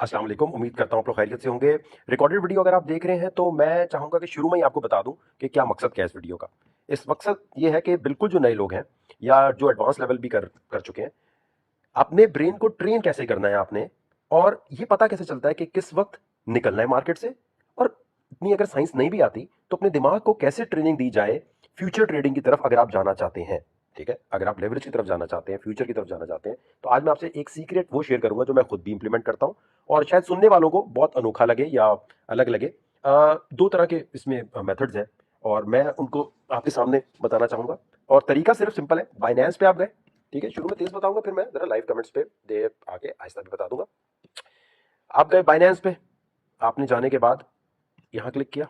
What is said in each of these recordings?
अस्सलाम वालेकुम। उम्मीद करता हूँ आप लोग खैरियत से होंगे। रिकॉर्डेड वीडियो अगर आप देख रहे हैं तो मैं चाहूँगा कि शुरू में ही आपको बता दूँ कि क्या मकसद क्या है इस वीडियो का। इस मकसद ये है कि बिल्कुल जो नए लोग हैं या जो एडवांस लेवल भी कर कर चुके हैं, अपने ब्रेन को ट्रेन कैसे करना है आपने, और ये पता कैसे चलता है कि किस वक्त निकलना है मार्केट से। और इतनी अगर साइंस नहीं भी आती तो अपने दिमाग को कैसे ट्रेनिंग दी जाए फ्यूचर ट्रेडिंग की तरफ अगर आप जाना चाहते हैं। ठीक है, अगर आप लेवरेज की तरफ जाना चाहते हैं, फ्यूचर की तरफ जाना चाहते हैं, तो आज मैं आपसे एक सीक्रेट वो शेयर करूंगा जो मैं खुद भी इंप्लीमेंट करता हूं और शायद सुनने वालों को बहुत अनोखा लगे या अलग लगे। दो तरह के इसमें मेथड्स हैं और मैं उनको आपके सामने बताना चाहूंगा। और तरीका सिर्फ सिंपल है, बाइनेंस पे आप गए। ठीक है, शुरू में तेज बताऊंगा, फिर मैं जरा लाइव कमेंट्स पे दे आगे आहिस्ता भी बता दूंगा। आप गए बाइनेंस पे, आपने जाने के बाद यहां क्लिक किया।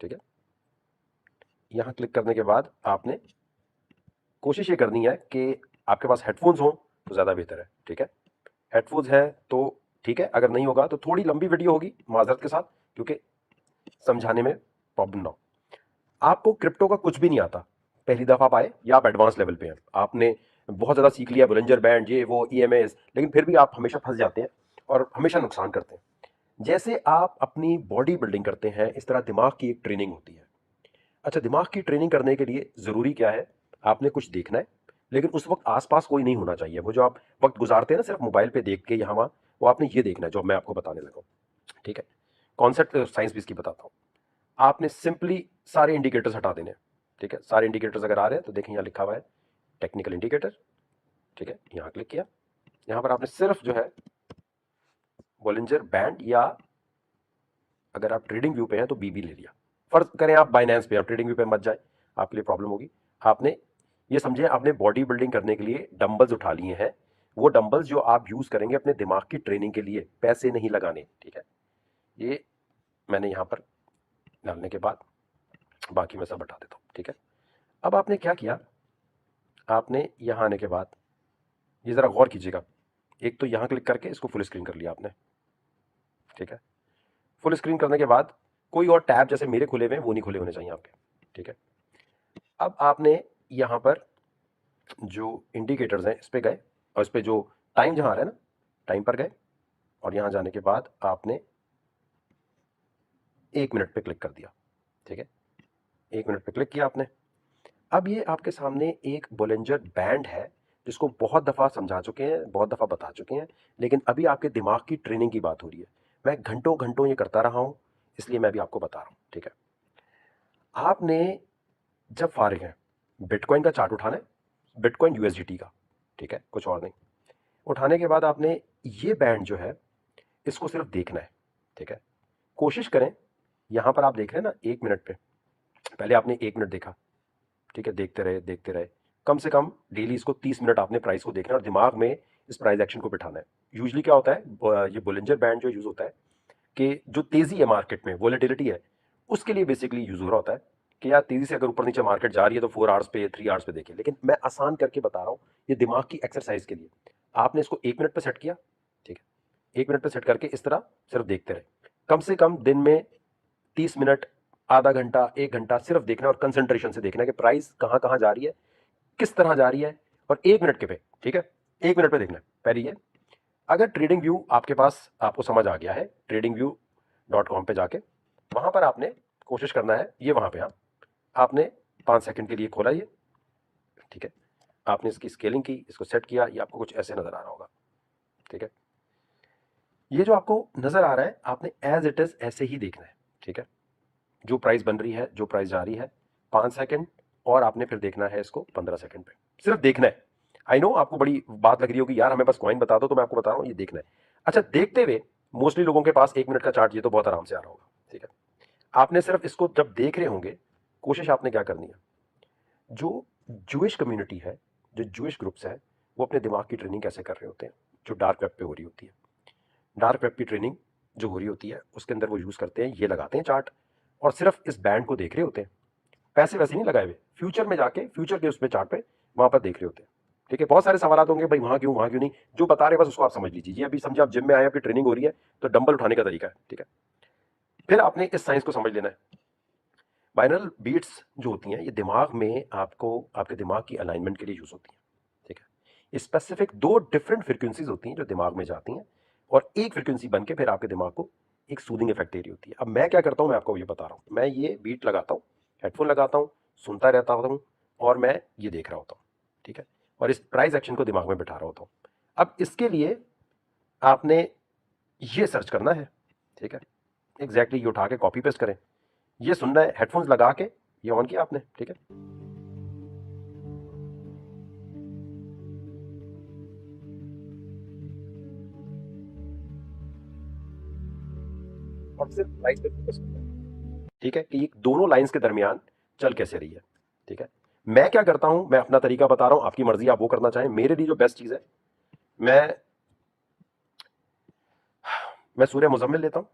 ठीक है, यहां क्लिक करने के बाद आपने कोशिश ये करनी है कि आपके पास हेडफोन्स हो तो ज्यादा बेहतर है। ठीक है, हेडफोन्स है तो ठीक है, अगर नहीं होगा तो थोड़ी लंबी वीडियो होगी माजरत के साथ, क्योंकि समझाने में प्रॉब्लम ना हो। आपको क्रिप्टो का कुछ भी नहीं आता, पहली दफा आप आए या आप एडवांस लेवल पे हैं, आपने बहुत ज्यादा सीख लिया, बुलंजर बैंड ये वो ईएमएस, लेकिन फिर भी आप हमेशा फंस जाते हैं और हमेशा नुकसान करते हैं। जैसे आप अपनी बॉडी बिल्डिंग करते हैं, इस तरह दिमाग की एक ट्रेनिंग होती है। अच्छा, दिमाग की ट्रेनिंग करने के लिए जरूरी क्या है? आपने कुछ देखना है, लेकिन उस वक्त आसपास कोई नहीं होना चाहिए। वो जो आप वक्त गुजारते हैं ना सिर्फ मोबाइल पे देख के यहाँ वहाँ, वो आपने ये देखना है जो मैं आपको बताने लगा हूँ। ठीक है, कॉन्सेप्ट साइंस भी इसकी बताता हूँ। आपने सिंपली सारे इंडिकेटर्स हटा देने हैं। ठीक है, सारे इंडिकेटर्स अगर आ रहे हैं तो देखें यहाँ लिखा हुआ है टेक्निकल इंडिकेटर। ठीक है, यहाँ क्लिक किया। यहाँ पर आपने सिर्फ जो है बॉलिंजर बैंड, या अगर आप ट्रेडिंग व्यू पे हैं तो बीबी ले लिया। फर्ज करें आप बाइनेंस पे, आप ट्रेडिंग व्यू पे मत जाए, आपके लिए प्रॉब्लम होगी। आपने ये समझे, आपने बॉडी बिल्डिंग करने के लिए डंबल्स उठा लिए हैं। वो डंबल्स जो आप यूज करेंगे अपने दिमाग की ट्रेनिंग के लिए, पैसे नहीं लगाने। ठीक है, ये मैंने यहां पर डालने के बाद बाकी मैं सब हटा देता हूं। ठीक है, अब आपने क्या किया, आपने यहां आने के बाद ये जरा गौर कीजिएगा। एक तो यहां क्लिक करके इसको फुल स्क्रीन कर लिया आपने। ठीक है, फुल स्क्रीन करने के बाद कोई और टैब जैसे मेरे खुले हुए हैं वो नहीं खुले होने चाहिए आपके। ठीक है, अब आपने यहां पर जो इंडिकेटर्स हैं इस पे गए, और इस पे जो टाइम जहां आ रहा है ना, टाइम पर गए, और यहां जाने के बाद आपने 1 मिनट पे क्लिक कर दिया। ठीक है, 1 मिनट पे क्लिक किया आपने। अब ये आपके सामने एक बोलेंजर बैंड है जिसको बहुत दफा समझा चुके हैं, बहुत दफा बता चुके हैं, लेकिन अभी आपके दिमाग की ट्रेनिंग की बात हो रही है। मैं घंटों घंटों ये करता रहा हूं, इसलिए मैं भी आपको बता रहा हूं। ठीक है, आपने जब फारिग हैं, बिटकॉइन का चार्ट उठाना है, बिटकॉइन यूएसडीटी का। ठीक है, कुछ और नहीं। उठाने के बाद आपने ये बैंड जो है इसको सिर्फ देखना है। ठीक है, कोशिश करें, यहां पर आप देख रहे हैं ना 1 मिनट पे, पहले आपने 1 मिनट देखा। ठीक है, देखते रहे देखते रहे, कम से कम डेली इसको 30 मिनट आपने प्राइस को देखना है और दिमाग में इस प्राइस एक्शन को बिठाना है। यूजली क्या होता है, ये बोलिंजर बैंड जो यूज होता है कि जो तेजी है मार्केट में, वोलेटिलिटी है, उसके लिए बेसिकली यूज हो रहा होता है कि यार तेजी से अगर ऊपर नीचे मार्केट जा रही है तो 4 आवर्स पे 3 आवर्स पे देखिए। लेकिन मैं आसान करके बता रहा हूँ, ये दिमाग की एक्सरसाइज के लिए। आपने इसको 1 मिनट पे सेट किया। ठीक है, 1 मिनट पे सेट करके इस तरह सिर्फ देखते रहे, कम से कम दिन में 30 मिनट, आधा घंटा, 1 घंटा सिर्फ देखना है और कंसंट्रेशन से देखना है कि प्राइस कहां कहां जा रही है, किस तरह जा रही है, और 1 मिनट के पे। ठीक है, 1 मिनट पे देखना है पहले ये। अगर ट्रेडिंग व्यू आपके पास आपको समझ आ गया है, ट्रेडिंग व्यू .com पे जाके वहां पर आपने कोशिश करना है, ये वहां पे आपने 5 सेकंड के लिए खोला ये। ठीक है, आपने इसकी स्केलिंग की, इसको सेट किया, ये आपको कुछ ऐसे नजर आ रहा होगा। ठीक है, ये जो आपको नजर आ रहा है आपने एज इट इज ऐसे ही देखना है। ठीक है, जो प्राइस बन रही है, जो प्राइस जा रही है, 5 सेकंड, और आपने फिर देखना है इसको 15 सेकंड पे, सिर्फ देखना है। आई नो आपको बड़ी बात लग रही होगी, यार हमें बस कॉइन बता दो, तो मैं आपको बता रहा हूं ये देखना है। अच्छा, देखते हुए मोस्टली लोगों के पास 1 मिनट का चार्ट ये तो बहुत आराम से आ रहा होगा। ठीक है, आपने सिर्फ इसको जब देख रहे होंगे, कोशिश आपने क्या करनी है, जो जूइश कम्युनिटी है, जो जूइश ग्रुप्स है, वो अपने दिमाग की ट्रेनिंग कैसे कर रहे होते हैं, जो डार्क वेब पे हो रही होती है। डार्क वेब की ट्रेनिंग जो हो रही होती है उसके अंदर वो यूज करते हैं, ये लगाते हैं चार्ट, और सिर्फ इस बैंड को देख रहे होते हैं, पैसे वैसे नहीं लगाए हुए, फ्यूचर में जाके फ्यूचर के उसमें चार्ट पे वहां पर देख रहे होते हैं। ठीक है, बहुत सारे सवाल होंगे, भाई वहां क्यों नहीं, जो बता रहे हैं बस उसको आप समझ लीजिए। ये अभी समझे आप जिम में आए, आपकी ट्रेनिंग हो रही है, तो डंबल उठाने का तरीका है। ठीक है, फिर आपने इस साइंस को समझ लेना है। बाइनरल बीट्स जो होती हैं, ये दिमाग में आपको, आपके दिमाग की अलाइनमेंट के लिए यूज होती हैं। ठीक है, स्पेसिफिक 2 डिफरेंट फ्रीक्वेंसीज होती हैं जो दिमाग में जाती हैं, और एक फ्रिक्वेंसी बन के फिर आपके दिमाग को एक सूदिंग इफेक्ट दे रही होती है। अब मैं क्या करता हूँ, मैं आपको ये बता रहा हूँ, मैं ये बीट लगाता हूँ, हेडफोन लगाता हूँ, सुनता रहता हूँ और मैं ये देख रहा होता हूँ, ठीक है, और इस प्राइस एक्शन को दिमाग में बिठा रहा होता हूँ। अब इसके लिए आपने ये सर्च करना है, ठीक है, एग्जैक्टली ये उठा के कॉपी पेस्ट करें, ये सुनना है, हेडफोन्स लगा के ये ऑन किया आपने, ठीक है, और सिर्फ लाइंस पे फोकस करना है, ठीक है, कि ये दोनों लाइंस के दरमियान चल कैसे रही है, ठीक है। मैं क्या करता हूं, मैं अपना तरीका बता रहा हूं, आपकी मर्जी आप वो करना चाहें। मेरे लिए जो बेस्ट चीज है, मैं मैं सूर्य मुजम्मिल लेता हूं,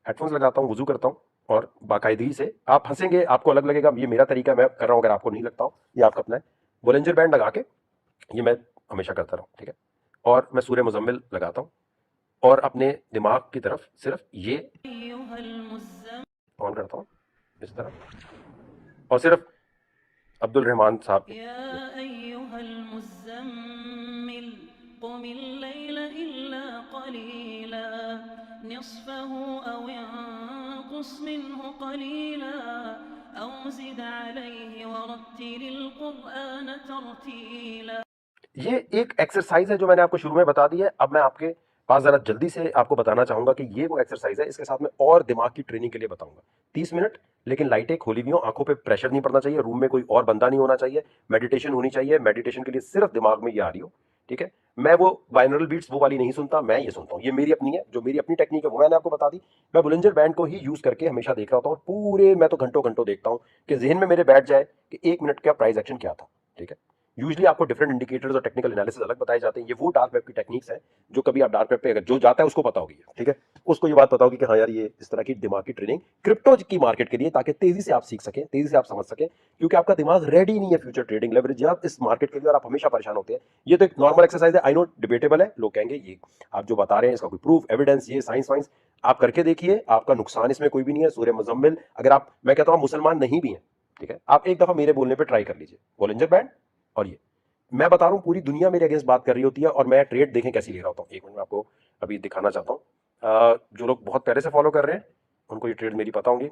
हेडफोन्स लगाता हूं, वुजू करता हूं और बाकायदगी से, आप हंसेंगे, आपको अलग लगेगा, ये मेरा तरीका मैं कर रहा हूं, अगर आपको नहीं लगता हो ये आपका अपना है, बोलेंजर बैंड लगा के ये मैं हमेशा करता रहा हूं, ठीक है, और मैं सूर्य मुजम्मिल लगाता हूं और अपने दिमाग की तरफ सिर्फ ये ऑन करता हूं इस तरह, और सिर्फ अब्दुल रहमान साहब ये एक एक्सरसाइज है जो मैंने आपको शुरू में बता दी है। अब मैं आपके पास जरा जल्दी से आपको बताना चाहूंगा कि ये वो एक्सरसाइज है, इसके साथ में और दिमाग की ट्रेनिंग के लिए बताऊंगा। 30 मिनट, लेकिन लाइटें खोली हुई हो, आंखों पे प्रेशर नहीं पड़ना चाहिए, रूम में कोई और बंदा नहीं होना चाहिए, मेडिटेशन होनी चाहिए, मेडिटेशन के लिए सिर्फ दिमाग में ये आ रही हो, ठीक है। मैं वो बाइनरल बीट्स वो वाली नहीं सुनता, मैं ये सुनता हूँ, ये मेरी अपनी है, जो मेरी अपनी टेक्निक है वो मैंने आपको बता दी। मैं बुलंजर बैंड को ही यूज करके हमेशा देख रहा होता हूँ, पूरे मैं तो घंटों घंटों देखता हूँ कि जहन में मेरे बैठ जाए कि 1 मिनट का प्राइस एक्शन क्या था, ठीक है। यूजली आपको डिफरेंट इंडिकेटर्स और टेक्निकल एनालिसिस अलग बताए जाते हैं। ये वो डार्क वेब की टेक्निक्स हैं जो कभी आप डार्क वेब पे, अगर जो जाता है उसको पता होगी, ठीक है, उसको ये बात पता होगी कि हाँ यार ये इस तरह की दिमाग की ट्रेनिंग क्रिप्टो की मार्केट के लिए, ताकि तेजी से आप सीख सकें, तेजी से आप समझ सकें, क्योंकि आपका दिमाग रेडी नहीं है फ्यूचर ट्रेडिंग लेवरेज या इस मार्केट के लिए, और आप हमेशा परेशान होते हैं। ये तो एक नॉर्मल एक्सरसाइज है, आई नो डिबेटेबल है, लोग कहेंगे ये आप जो बता रहे हैं इसका कोई प्रूफ एविडेंस, ये साइंस वाइंस, आप करके देखिए, आपका नुकसान इसमें कोई भी नहीं है। सूर्य मुजम्मिल, अगर आप, मैं कहता हूँ मुसलमान नहीं भी हैं, ठीक है, आप एक दफा मेरे बोलने पर ट्राई कर लीजिए, बोलेंजर बैंड और ये, मैं बता रहा हूँ पूरी दुनिया मेरे अगेंस्ट बात कर रही होती है और मैं ट्रेड देखें कैसी ले रहा होता हूँ। एक मिनट में आपको अभी दिखाना चाहता हूँ। जो लोग बहुत पहले से फॉलो कर रहे हैं उनको ये ट्रेड मेरी पता होंगी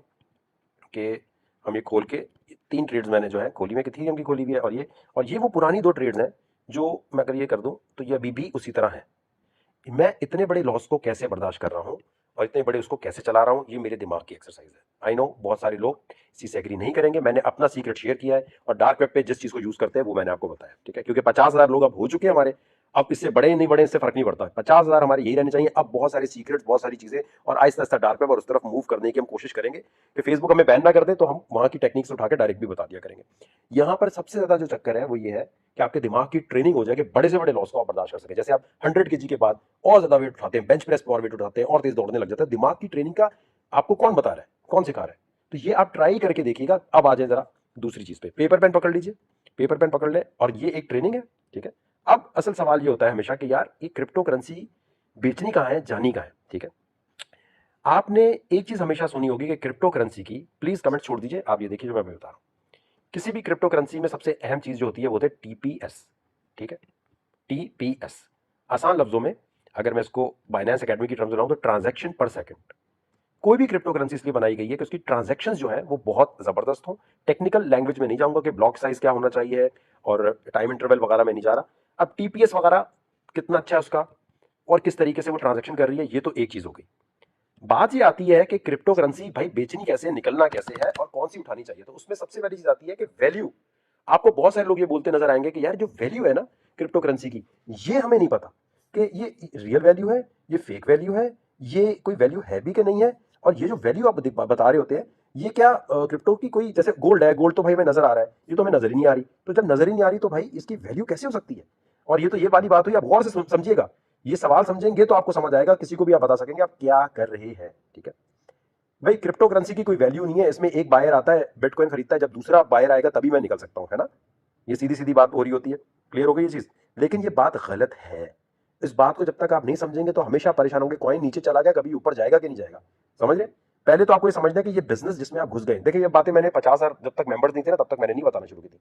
कि हम ये खोल के, 3 ट्रेड्स मैंने जो है खोली, में इथेरियम की खोली हुई है, और ये वो पुरानी 2 ट्रेड्स हैं जो मैं अगर ये कर दूं तो ये अभी भी उसी तरह है। मैं इतने बड़े लॉस को कैसे बर्दाश्त कर रहा हूं और इतने बड़े उसको कैसे चला रहा हूं, ये मेरे दिमाग की एक्सरसाइज है। आई नो बहुत सारे लोग इसी से एग्री नहीं करेंगे, मैंने अपना सीक्रेट शेयर किया है और डार्क वेब पे जिस चीज को यूज करते हैं वो मैंने आपको बताया, ठीक है, क्योंकि 50,000 लोग अब हो चुके हैं हमारे, अब इससे बड़े नहीं बड़े इससे फर्क नहीं पड़ता, 50,000 हमारे यही रहने चाहिए। अब बहुत सारे सीक्रेट्स, बहुत सारी चीजें, और आहिस्ता आहिस्ता डार्क वेब और उस तरफ मूव करने की हम कोशिश करेंगे कि फेसबुक हमें बैन ना कर दे तो हम वहां की टेक्निक्स उठा के डायरेक्ट भी बता दिया करेंगे। यहाँ पर सबसे ज्यादा जो चक्कर है वो ये है कि आपके दिमाग की ट्रेनिंग हो जाए कि बड़े से बड़े लॉस को आप बर्दाश्त कर सके। जैसे आप 100 kg के बाद और ज्यादा वेट उठाते हैं, बेंच प्रेस पर और वेट उठाते हैं और तेज दौड़ने लग जाते हैं, दिमाग की ट्रेनिंग का आपको कौन बता रहा है, कौन सिखा रहा है? तो ये आप ट्राई करके देखिएगा। अब आ जाए जरा दूसरी चीज पे, पेपर पेन पकड़ लीजिए, पेपर पेन पकड़ ले, और ये एक ट्रेनिंग है, ठीक है। अब असल सवाल ये होता है हमेशा कि यार ये क्रिप्टो करेंसी बेचनी कहाँ है, जानी कहाँ है, ठीक है। आपने एक चीज हमेशा सुनी होगी कि क्रिप्टो करेंसी की, प्लीज कमेंट छोड़ दीजिए, आप ये देखिए जो मैं बता रहा हूं, किसी भी क्रिप्टो करेंसी में सबसे अहम चीज जो होती है वो होती है टीपीएस, ठीक है, टीपीएस। आसान लफ्जों में अगर मैं इसको बाइनेंस एकेडमी की टर्म्स बनाऊं तो ट्रांजैक्शन पर सेकंड। कोई भी क्रिप्टो करेंसी इसलिए बनाई गई है कि उसकी ट्रांजैक्शंस जो है वो बहुत जबरदस्त हो। टेक्निकल लैंग्वेज में नहीं जाऊंगा कि ब्लॉक साइज क्या होना चाहिए और टाइम इंटरवल वगैरह में नहीं जा रहा। अब टीपीएस वगैरह कितना अच्छा है उसका और किस तरीके से वो ट्रांजैक्शन कर रही है, ये तो एक चीज हो गई। बात ये आती है कि क्रिप्टो करेंसी भाई बेचनी कैसे, निकलना कैसे है और कौन सी उठानी चाहिए। तो उसमें सबसे पहली चीज आती है कि वैल्यू। आपको बहुत सारे लोग ये बोलते नजर आएंगे कि यार जो वैल्यू है ना क्रिप्टो करेंसी की, ये हमें नहीं पता कि ये रियल वैल्यू है, ये फेक वैल्यू है, ये कोई वैल्यू है भी कि नहीं है। और ये जो वैल्यू आप बता रहे होते हैं, ये क्या क्रिप्टो की कोई, जैसे गोल्ड है, गोल्ड तो भाई हमें नजर आ रहा है, ये तो हमें नजर ही नहीं आ रही। तो जब नजर ही नहीं आ रही तो भाई इसकी वैल्यू कैसे हो सकती है? और ये तो ये वाली बात हुई, आप गौर से समझिएगा, ये सवाल समझेंगे तो आपको समझ आएगा, किसी को भी आप बता सकेंगे आप क्या कर रहे हैं, ठीक है। भाई क्रिप्टो करेंसी की कोई वैल्यू नहीं है, इसमें एक बायर आता है बिटकॉइन खरीदता है, जब दूसरा बायर आएगा तभी मैं निकल सकता हूं, है ना। ये सीधी सीधी बात हो रही होती है, क्लियर हो गई ये चीज। लेकिन ये बात गलत है। इस बात को जब तक आप नहीं समझेंगे तो हमेशा परेशान होंगे, कॉइन नीचे चला गया कभी ऊपर जाएगा कि नहीं जाएगा, समझ रहे। पहले तो आपको ये समझना है कि ये बिजनेस जिसमें आप घुस गए, देखिए ये बातें मैंने 50,000 जब तक मेंबर्स नहीं थे ना तब तक मैंने नहीं बताना शुरू की थी।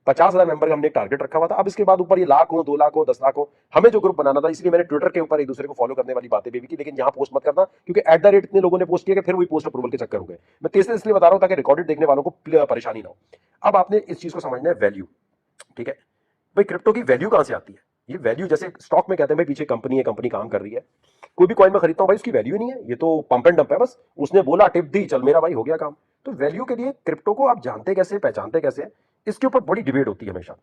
50,000 मेंबर का हमने एक टारगेट रखा हुआ था। अब इसके बाद ऊपर ये लाख हो, 2 लाख हो, 10 लाख हो, हमें जो ग्रुप बनाना था, इसलिए मैंने ट्विटर के ऊपर एक दूसरे को फॉलो करने वाली बातें भी की, लेकिन यहाँ पोस्ट मत करना, क्योंकि एट द रेट इतने लोगों ने पोस्ट किया कि फिर वही पोस्ट अप्रूवल के चक्कर हो गए। मैं तेज से इसलिए बता रहा हूँ ताकि रिकॉर्डेड देखने वालों को परेशानी ना हो। अब आपने इस चीज को समझना है, वैल्यू। ठीक है भाई, क्रिप्टो की वैल्यू कहां से आती है? ये वैल्यू जैसे स्टॉक में कहते हैं भाई पीछे कंपनी है, कंपनी काम कर रही है। कोई भी कॉइन में खरीदता हूं भाई, उसकी वैल्यू ही नहीं है, ये तो पंप एंड डंप है, बस उसने बोला टिप दी, चल मेरा भाई हो गया काम। तो वैल्यू के लिए क्रिप्टो को आप जानते कैसे, पहचानते कैसे, इसके ऊपर बड़ी डिबेट होती है हमेशा।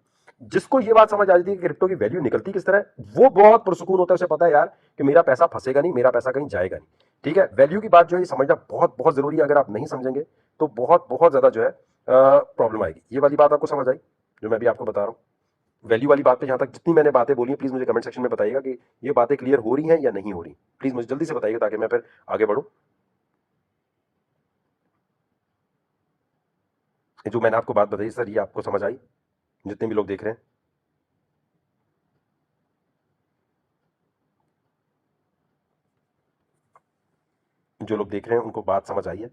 जिसको ये बात समझ आ जाती है कि क्रिप्टो की वैल्यू निकलती किस तरह, वो बहुत पुरसुकून होता है, उसे पता है यार कि मेरा पैसा फंसेगा नहीं, मेरा पैसा कहीं जाएगा नहीं। ठीक है, वैल्यू की बात जो है ये समझना बहुत बहुत जरूरी है। अगर आप नहीं समझेंगे तो बहुत बहुत ज्यादा जो है प्रॉब्लम आएगी। ये वाली बात आपको समझ आई जो मैं भी आपको बता रहा हूँ? वैल्यू वाली बात पे जहां तक जितनी मैंने बातें बोली हैं, प्लीज मुझे कमेंट सेक्शन में बताइएगा कि ये बातें क्लियर हो रही हैं या नहीं हो रही। प्लीज मुझे जल्दी से बताइएगा ताकि मैं फिर आगे बढ़ूं। जो मैंने आपको बात बताई सर, ये आपको समझ आई? जितने भी लोग देख रहे हैं, जो लोग देख रहे हैं उनको बात समझ आई है?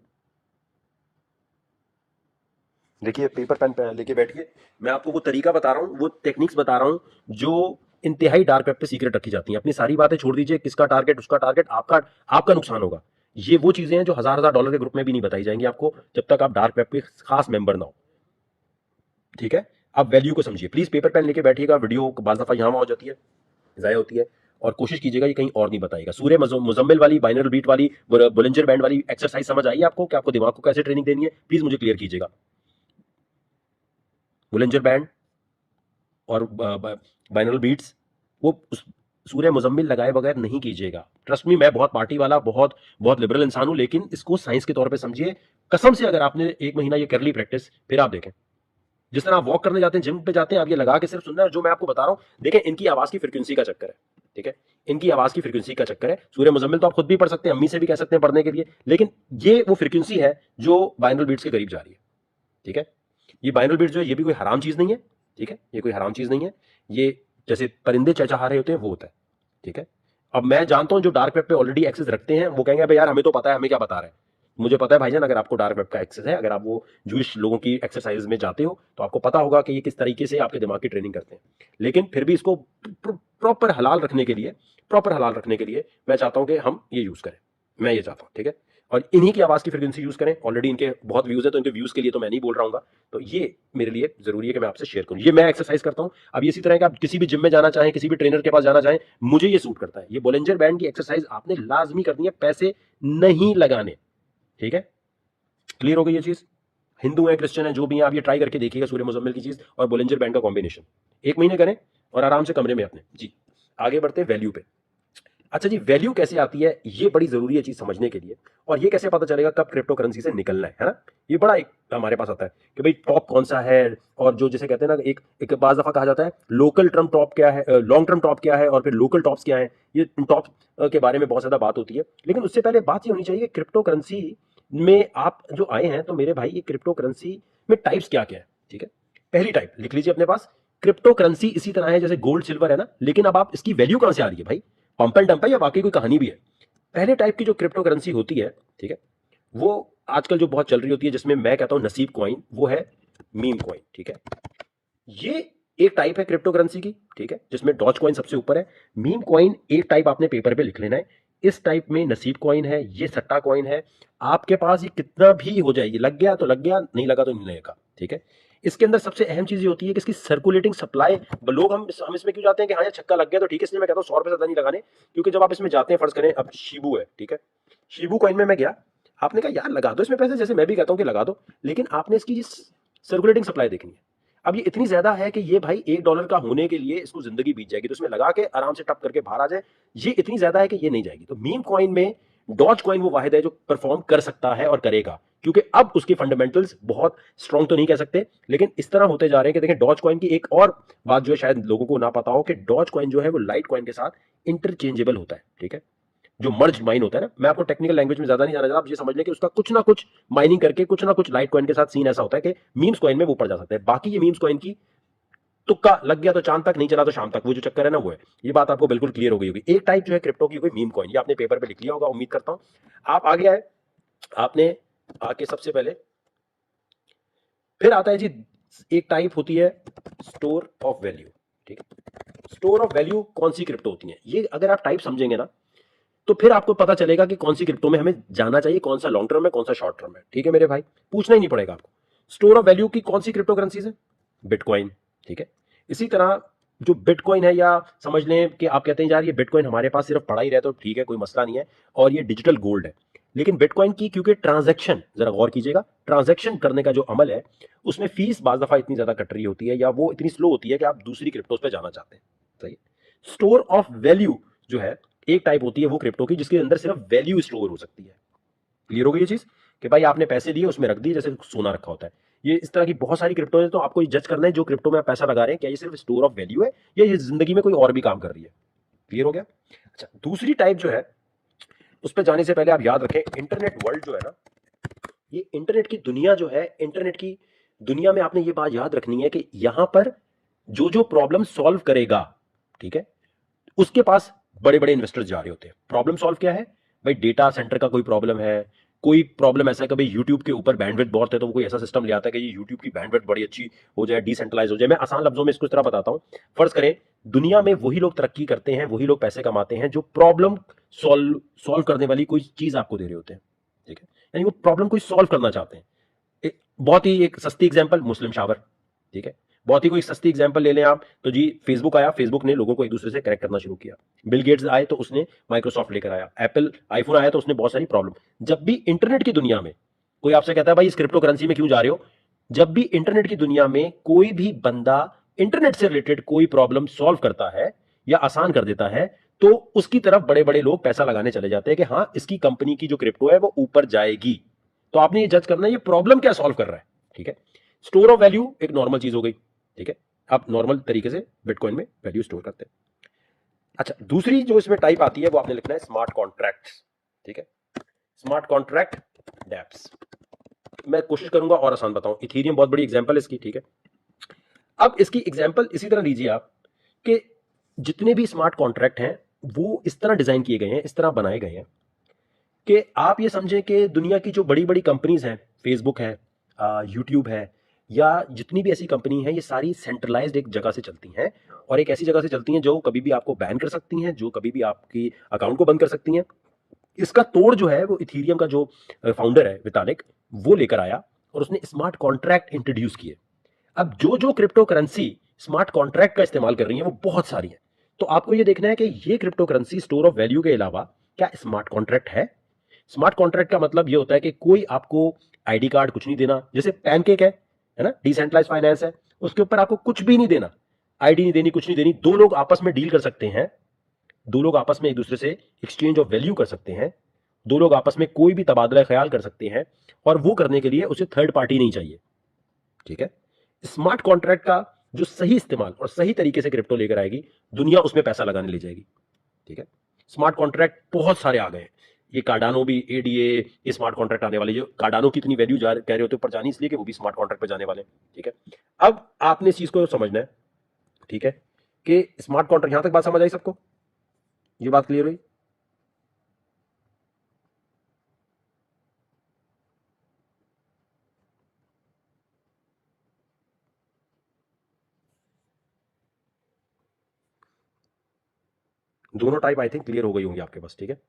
देखिए पेपर पेन लेके बैठिए, मैं आपको वो तरीका बता रहा हूँ, वो टेक्निक्स बता रहा हूँ जो इंतहाई डार्क वेब पे सीक्रेट रखी जाती हैं। अपनी सारी बातें छोड़ दीजिए, किसका टारगेट, उसका टारगेट, आपका आपका नुकसान होगा। ये वो चीजें हैं जो हजार हजार डॉलर के ग्रुप में भी नहीं बताई जाएंगी आपको, जब तक आप डार्क वेब पे खास मेंबर ना हो। ठीक है, आप वैल्यू को समझिए। प्लीज पेपर पेन लेके बैठिएगा। वीडियो बाज़ दफा यहाँ हो जाती है, जाया होती है, और कोशिश कीजिएगा ये कहीं और नहीं बताएगा। सूर्य मुजम्मिल वाली, बाइनरल बीट वाली, बुलिंजर बैंड वाली एक्सरसाइज समझ आई आपको कि आपको दिमाग को कैसे ट्रेनिंग देनी है? प्लीज मुझे क्लियर कीजिएगा। बुलिंजर बैंड और बाइनरल बीट्स, वो सूर्य मुजम्मिल लगाए बगैर नहीं कीजिएगा। ट्रस्ट मी, मैं बहुत पार्टी वाला, बहुत बहुत लिबरल इंसान हूं, लेकिन इसको साइंस के तौर पे समझिए। कसम से अगर आपने 1 महीना ये कर ली प्रैक्टिस, फिर आप देखें जिस तरह आप वॉक करने जाते हैं, जिम पे जाते हैं, आप ये लगा के सिर्फ सुनना है जो मैं आपको बता रहा हूं। देखें, इनकी आवाज की फ्रिक्वेंसी का चक्कर है। ठीक है, इनकी आवाज की फ्रिक्वेंसी का चक्कर है। सूर्य मुजम्मिल तो आप खुद भी पढ़ सकते हैं, अम्मी से भी कह सकते हैं पढ़ने के लिए, लेकिन ये वो फ्रिक्वेंसी है जो बाइनरल बीट्स के करीब जा रही है। ठीक है, ये बाइनरल बीट्स जो है ये भी कोई हराम चीज नहीं है। ठीक है, ये कोई हराम चीज नहीं है। ये जैसे परिंदे चहचहा रहे होते हैं वो होता है। ठीक है, अब मैं जानता हूं जो डार्क वेब पे ऑलरेडी एक्सेस रखते हैं वो कहेंगे भाई यार हमें तो पता है, हमें क्या बता रहे हैं। मुझे पता है भाईजान, अगर आपको डार्क वेब का एक्सेस है, अगर आप वो जूश लोगों की एक्सरसाइज में जाते हो, तो आपको पता होगा कि ये किस तरीके से आपके दिमाग की ट्रेनिंग करते हैं। लेकिन फिर भी इसको प्रॉपर हलाल रखने के लिए, प्रॉपर हलाल रखने के लिए मैं चाहता हूं कि हम ये यूज करें। मैं ये चाहता हूं, ठीक है, और इन्हीं की आवाज की फ्रिक्वेंसी यूज करें। ऑलरेडी इनके बहुत व्यूज है, तो इनके व्यूज के लिए तो मैं नहीं बोल रहा हूँ। तो ये मेरे लिए जरूरी है कि मैं आपसे शेयर करूं। ये मैं एक्सरसाइज करता हूं। अब इसी तरह का आप किसी भी जिम में जाना चाहें, किसी भी ट्रेनर के पास जाना चाहें, मुझे ये सूट करता है। ये बोलेंजर बैंड की एक्सरसाइज आपने लाजमी करनी है, पैसे नहीं लगाने। ठीक है, क्लियर हो गई ये चीज? हिंदू है, क्रिश्चियन है, जो भी है, आप ये ट्राई करके देखिएगा, सूर्य मुजम्मिल की चीज और बोलेंजर बैंड का कॉम्बिनेशन 1 महीने करें और आराम से कमरे में अपने। जी, आगे बढ़ते हैं वैल्यू पे। अच्छा जी, वैल्यू कैसे आती है, ये बड़ी जरूरी है चीज समझने के लिए। और ये कैसे पता चलेगा कब क्रिप्टो करेंसी से निकलना है ना? ये बड़ा एक हमारे पास आता है कि भाई टॉप कौन सा है, और जो जैसे कहते हैं ना, एक एक बाज दफा कहा जाता है लोकल टर्म टॉप क्या है, लॉन्ग टर्म टॉप क्या है, और फिर लोकल टॉप्स क्या है। ये टॉप के बारे में बहुत ज्यादा बात होती है, लेकिन उससे पहले बात ये होनी चाहिए कि क्रिप्टो करेंसी में आप जो आए हैं, तो मेरे भाई ये क्रिप्टो करेंसी में टाइप्स क्या क्या है? ठीक है, पहली टाइप लिख लीजिए अपने पास। क्रिप्टो करेंसी इसी तरह है जैसे गोल्ड सिल्वर है ना, लेकिन अब आप इसकी वैल्यू कहां से आ रही है भाई? पंप एंड डंप है या वाकई कोई कहानी भी है? पहले टाइप की जो क्रिप्टो करेंसी होती है, ठीक है, वो आजकल जो बहुत चल रही होती है, जिसमें मैं कहता हूं नसीब कॉइन, वो है मीम कॉइन। ठीक है, ये एक टाइप है क्रिप्टो करेंसी की। ठीक है, जिसमें डॉज कॉइन सबसे ऊपर है। मीम कॉइन एक टाइप आपने पेपर पे लिख लेना है। इस टाइप में नसीब कॉइन है, ये सट्टा कॉइन है। आपके पास ये कितना भी हो जाए, ये लग गया तो लग गया, नहीं लगा तो नहीं लगेगा। ठीक है, इसके अंदर सबसे अहम चीज ये होती है कि इसकी सर्कुलेटिंग सप्लाई। लोग हम इसमें क्यों जाते हैं कि हाँ यार छक्का लग गया तो ठीक है, इसलिए मैं कहता हूँ 100 रुपए ज्यादा नहीं लगाने। क्योंकि जब आप इसमें जाते हैं, फर्ज करें अब शीबू है, ठीक है, शीबू कॉइन में मैं गया, आपने कहा यार लगा दो इसमें पैसे, जैसे मैं भी कहता हूँ कि लगा दो, लेकिन आपने इसकी सर्कुलेटिंग सप्लाई देखनी है। अब ये इतनी ज्यादा है कि ये भाई $1 का होने के लिए इसको जिंदगी बीत जाएगी, तो इसमें लगा के आराम से टप करके बाहर आ जाए। ये इतनी ज्यादा है कि ये नहीं जाएगी। तो मीम कॉइन में डॉज कॉइन वो वाहिद है जो परफॉर्म कर सकता है और करेगा, क्योंकि अब उसके फंडामेंटल्स बहुत स्ट्रॉन्ग तो नहीं कह सकते, लेकिन इस तरह होते जा रहे हैं कि देखें डॉज कॉइन की एक और बात जो है शायद लोगों को ना पता हो, कि डॉज कॉइन जो है वो लाइट कॉइन के साथ इंटरचेंजेबल होता है। ठीक है, जो मर्ज माइन होता है ना, मैं आपको टेक्निकल लैंग्वेज में ज्यादा नहीं जाना चाहता, आप ये समझ लें कि उसका कुछ ना कुछ माइनिंग करके कुछ ना कुछ लाइट कॉइन के साथ सीन ऐसा होता है कि मीम्स कॉइन में वो पड़ जा सकता है। बाकी ये मीम्स कॉइन की तुक्का लग गया तो चांद तक, नहीं चला तो शाम तक, वो जो चक्कर है ना वो है। ये बात आपको बिल्कुल क्लियर हो गई होगी। एक टाइप जो है क्रिप्टो की कोई मीम कॉइन, ये आपने पेपर पे लिख लिया होगा उम्मीद करता हूं। आप आगे आए, आपने आके सबसे पहले, फिर आता है जी एक टाइप होती है स्टोर ऑफ वैल्यू। ठीक है, स्टोर ऑफ वैल्यू कौन सी क्रिप्टो होती है, ये अगर आप टाइप समझेंगे ना तो फिर आपको पता चलेगा कि कौन सी क्रिप्टो में हमें जाना चाहिए, कौन सा लॉन्ग टर्म है, कौन सा शॉर्ट टर्म है। ठीक है मेरे भाई, पूछना ही नहीं पड़ेगा आपको। स्टोर ऑफ वैल्यू की कौन सी क्रिप्टो करेंसीज है? बिटकॉइन। ठीक है, इसी तरह जो बिटकॉइन है, या समझ लें कि आप कहते हैं यार ये बिटकॉइन हमारे पास सिर्फ पड़ा ही रहे तो ठीक है, कोई मसला नहीं है, और ये डिजिटल गोल्ड है। लेकिन बिटकॉइन की क्योंकि ट्रांजैक्शन, जरा गौर कीजिएगा, ट्रांजैक्शन करने का जो अमल है उसमें फीस बाज दफा इतनी ज्यादा कट रही होती है, या वो इतनी स्लो होती है कि आप दूसरी क्रिप्टोज पे जाना चाहते हैं। सही है। स्टोर ऑफ वैल्यू जो है एक टाइप होती है वो क्रिप्टो की जिसके अंदर सिर्फ वैल्यू स्टोर हो सकती है। क्लियर हो गई ये चीज कि भाई आपने पैसे दिए उसमें रख दिए, जैसे सोना रखा होता है। ये इस तरह की बहुत सारी क्रिप्टो है, तो आपको जज करना है जो क्रिप्टो में आप पैसा लगा रहे हैं क्या ये सिर्फ स्टोर ऑफ वैल्यू है या ये जिंदगी में कोई और भी काम कर रही है। क्लियर हो गया? अच्छा, दूसरी टाइप जो है उस पर जाने से पहले आप याद रखें, इंटरनेट वर्ल्ड जो है ना, ये इंटरनेट की दुनिया जो है, इंटरनेट की दुनिया में आपने ये बात याद रखनी है कि यहां पर जो जो प्रॉब्लम सॉल्व करेगा, ठीक है, उसके पास बड़े बड़े इन्वेस्टर्स जा रहे होते हैं। प्रॉब्लम सॉल्व क्या है भाई? डेटा सेंटर का कोई प्रॉब्लम है, कोई प्रॉब्लम ऐसा है कि भाई यूट्यूब के ऊपर बैंडविड्थ बहुत है, तो वो कोई ऐसा सिस्टम ले आता है कि ये यूट्यूब की बैंडविड्थ बड़ी अच्छी हो जाए, डिसेंट्रलाइज हो जाए। मैं आसान लफ्जों में इसको इस तरह बताता हूं, फर्ज करें दुनिया में वही लोग तरक्की करते हैं, वही लोग पैसे कमाते हैं जो प्रॉब्लम सॉल्व सॉल्व करने वाली कोई चीज आपको दे रहे होते हैं। ठीक है, यानी वो प्रॉब्लम कोई सॉल्व करना चाहते हैं। बहुत ही एक सस्ती एग्जांपल, मुस्लिम शावर। ठीक है, बहुत ही कोई सस्ती एग्जांपल ले लें आप तो जी फेसबुक आया, फेसबुक ने लोगों को एक दूसरे से कनेक्ट करना शुरू किया। बिल गेट्स आए तो उसने माइक्रोसॉफ्ट लेकर आया। एप्पल आईफोन आया तो उसने बहुत सारी प्रॉब्लम। जब भी इंटरनेट की दुनिया में कोई आपसे कहता है भाई इस क्रिप्टो करेंसी में क्यों जा रहे हो, जब भी इंटरनेट की दुनिया में कोई भी बंदा इंटरनेट से रिलेटेड कोई प्रॉब्लम सॉल्व करता है या आसान कर देता है, तो उसकी तरफ बड़े बड़े लोग पैसा लगाने चले जाते हैं कि हाँ इसकी कंपनी की जो क्रिप्टो है वो ऊपर जाएगी। तो आपने ये जज करना है ये प्रॉब्लम क्या सॉल्व कर रहा है। ठीक है, स्टोर ऑफ वैल्यू एक नॉर्मल चीज हो गई। ठीक है, आप नॉर्मल तरीके से बिटकॉइन में वैल्यू स्टोर करते हैं। अच्छा, दूसरी जो इसमें टाइप आती है वो आपने लिखना है स्मार्ट कॉन्ट्रैक्ट्स। ठीक है, स्मार्ट कॉन्ट्रैक्ट डैप्स। मैं कोशिश करूंगा और आसान बताऊं। इथेरियम बहुत बड़ी एग्जांपल है इसकी। ठीक है, अब इसकी एग्जांपल इसी तरह लीजिए आप कि जितने भी स्मार्ट कॉन्ट्रैक्ट हैं वो इस तरह डिजाइन किए गए हैं, इस तरह बनाए गए हैं कि आप ये समझें कि दुनिया की जो बड़ी बड़ी कंपनीज हैं, फेसबुक है, यूट्यूब है, या जितनी भी ऐसी कंपनी है, ये सारी सेंट्रलाइज्ड एक जगह से चलती हैं, और एक ऐसी जगह से चलती हैं जो कभी भी आपको बैन कर सकती हैं, जो कभी भी आपकी अकाउंट को बंद कर सकती हैं। इसका तोड़ जो है वो इथीरियम का जो फाउंडर है वितालिक, वो लेकर आया और उसने स्मार्ट कॉन्ट्रैक्ट इंट्रोड्यूस किए। अब जो जो क्रिप्टो करेंसी स्मार्ट कॉन्ट्रैक्ट का इस्तेमाल कर रही है वो बहुत सारी है। तो आपको ये देखना है कि ये crypto currency store of value के अलावा क्या स्मार्ट कॉन्ट्रैक्ट है। स्मार्ट कॉन्ट्रैक्ट का मतलब ये होता है कि कोई आपको आईडी कार्ड कुछ नहीं देना, जैसे पैनकेक है ना, डिसेंट्रलाइज फाइनेंस है, उसके ऊपर आपको कुछ भी नहीं देना, आईडी नहीं देनी, कुछ नहीं देनी। दो लोग आपस में डील कर सकते हैं, दो लोग आपस में एक दूसरे से एक्सचेंज ऑफ वैल्यू कर सकते हैं, दो लोग आपस में कोई भी तबादला ख्याल कर सकते हैं, और वो करने के लिए उसे थर्ड पार्टी नहीं चाहिए। ठीक है, स्मार्ट कॉन्ट्रैक्ट का जो सही इस्तेमाल और सही तरीके से क्रिप्टो लेकर आएगी, दुनिया उसमें पैसा लगाने ले जाएगी। ठीक है, स्मार्ट कॉन्ट्रैक्ट बहुत सारे आ गए हैं। ये कार्डानो भी, एडीए, ये स्मार्ट कॉन्ट्रैक्ट आने वाले। जो कार्डानो की इतनी वैल्यू कह रहे होते ऊपर जानी, इसलिए कि वो भी स्मार्ट कॉन्ट्रैक्ट पे जाने वाले हैं। ठीक है, अब आपने इस चीज को समझना है, ठीक है, कि स्मार्ट कॉन्ट्रैक्ट, यहां तक बात समझ आई सबको? ये बात क्लियर हुई? दोनों टाइप आई थिंक क्लियर हो गई होंगी आपके पास। ठीक है,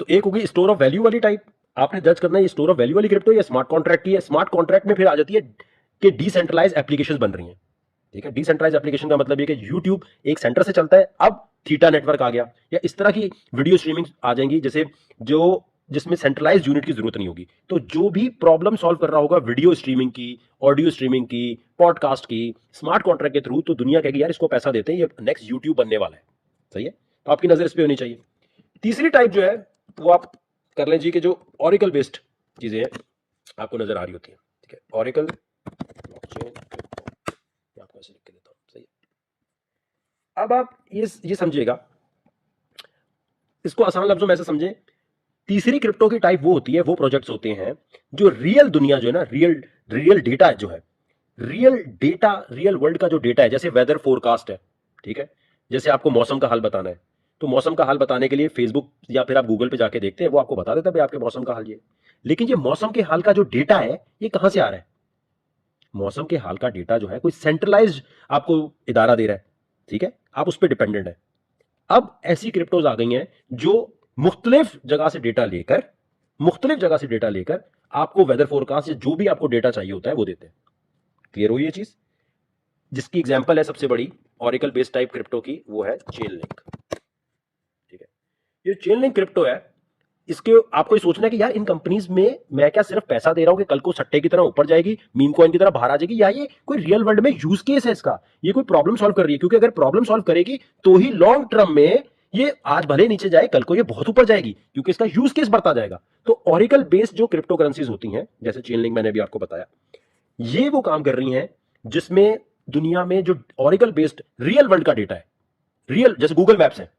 तो एक होगी स्टोर ऑफ वैल्यू वाली टाइप। आपने जज करना है ये स्टोर ऑफ वैल्यू वाली क्रिप्टो या स्मार्ट कॉन्ट्रैक्ट की है। स्मार्ट कॉन्ट्रैक्ट में फिर आ जाती है कि डिसेंट्रलाइज एप्लीकेशन बन रही हैं। ठीक है, डिसेंट्रलाइज एप्लीकेशन का मतलब ये कि यूट्यूब एक सेंटर से चलता है, अब थीटा नेटवर्क आ गया, या इस तरह की वीडियो स्ट्रीमिंग आ जाएंगी जैसे जो जिसमें सेंट्रलाइज यूनिट की जरूरत नहीं होगी। तो जो भी प्रॉब्लम सॉल्व कर रहा होगा वीडियो स्ट्रीमिंग की, ऑडियो स्ट्रीमिंग की, पॉडकास्ट की, स्मार्ट कॉन्ट्रैक्ट के थ्रू, तो दुनिया कहेगी यार इसको पैसा देते हैं, ये नेक्स्ट यूट्यूब बनने वाला है। सही है, तो आपकी नजर इस पे होनी चाहिए। तीसरी टाइप जो है वो आप कर लें जी कि जो ओरेकल बेस्ड चीजें हैं आपको नजर आ रही होती है। ठीक है, ओरेकल ब्लॉकचेन, आपको ऐसे लिख के देता हूं। सही है, अब आप ये समझिएगा, इसको आसान लफ्जों में ऐसे समझें, तीसरी क्रिप्टो की टाइप वो होती है, वो प्रोजेक्ट्स होते हैं जो रियल दुनिया जो है ना, रियल रियल डेटा जो है, रियल डेटा, रियल वर्ल्ड का जो डेटा है, जैसे वेदर फोरकास्ट है। ठीक है, जैसे आपको मौसम का हाल बताना है, तो मौसम का हाल बताने के लिए फेसबुक या फिर आप गूगल पे जाके देखते हैं, वो आपको बता देता है भाई आपके मौसम का हाल ये। लेकिन ये मौसम के हाल का जो डेटा है ये कहां से आ रहा है? मौसम के हाल का डेटा जो है कोई सेंट्रलाइज्ड आपको इदारा दे रहा है, ठीक है, आप उस पर डिपेंडेंट है। अब ऐसी क्रिप्टोज आ गई हैं जो मुख्तलिफ जगह से डेटा लेकर, मुख्तलिफ जगह से डेटा लेकर आपको वेदर फोरकास्ट या जो भी आपको डेटा चाहिए होता है वो देते हैं। क्लियर हुई ये चीज? जिसकी एग्जांपल है सबसे बड़ी ऑरेकल बेस्ड टाइप क्रिप्टो की, वो है चेन लिंक। ठीक है, ये चेन लिंक क्रिप्टो है, इसके आपको ये सोचना है कि यार इन कंपनीज में मैं क्या सिर्फ पैसा दे रहा हूं कि कल को सट्टे की तरह ऊपर जाएगी, मीम कॉइन की तरह बाहर आ जाएगी, या ये कोई रियल वर्ल्ड में यूज केस है इसका, ये कोई प्रॉब्लम सॉल्व कर रही है? क्योंकि अगर प्रॉब्लम सॉल्व करेगी तो ही लॉन्ग टर्म में ये आज भले नीचे जाए कल को ये बहुत ऊपर जाएगी, क्योंकि इसका यूज केस बढ़ता जाएगा। तो ऑरेकल बेस्ड जो क्रिप्टो करेंसीज होती हैं, जैसे चेन लिंक मैंने अभी आपको बताया, ये वो काम कर रही हैं जिसमें दुनिया में जो ऑरेकल बेस्ड रियल वर्ल्ड का डेटा है, रियल, जैसे गूगल मैप्स है,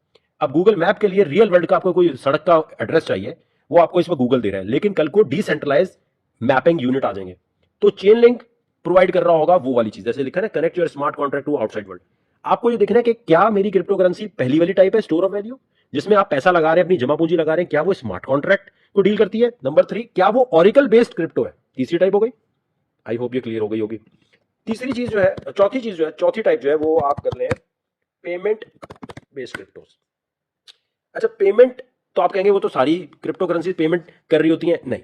अब गूगल मैप के लिए रियल वर्ल्ड का आपको कोई सड़क का एड्रेस चाहिए, वो आपको इसमें गूगल दे रहा है, लेकिन कल को डिसेंट्रलाइज मैपिंग यूनिट आ जाएंगे तो चेन लिंक प्रोवाइड कर रहा होगा वो वाली चीज। जैसे लिखा है connect your smart contract to outside world. आपको ये देखना है कि क्या मेरी क्रिप्टो करेंसी पहली वाली टाइप है, स्टोर ऑफ वैल्यू, जिसमें आप पैसा लगा रहे हैं, अपनी जमा पूंजी लगा रहे हैं, क्या वो स्मार्ट कॉन्ट्रैक्ट को डील करती है? नंबर 3, क्या वो ऑरेकल बेस्ड क्रिप्टो है? तीसरी टाइप हो गई। आई होप ये क्लियर हो गई होगी। तीसरी चीज जो है, चौथी चीज जो है, चौथी टाइप जो है वो आप कर रहे हैं पेमेंट बेस्ड क्रिप्टोस। अच्छा, पेमेंट तो आप कहेंगे वो तो सारी क्रिप्टो करेंसी पेमेंट कर रही होती हैं, नहीं,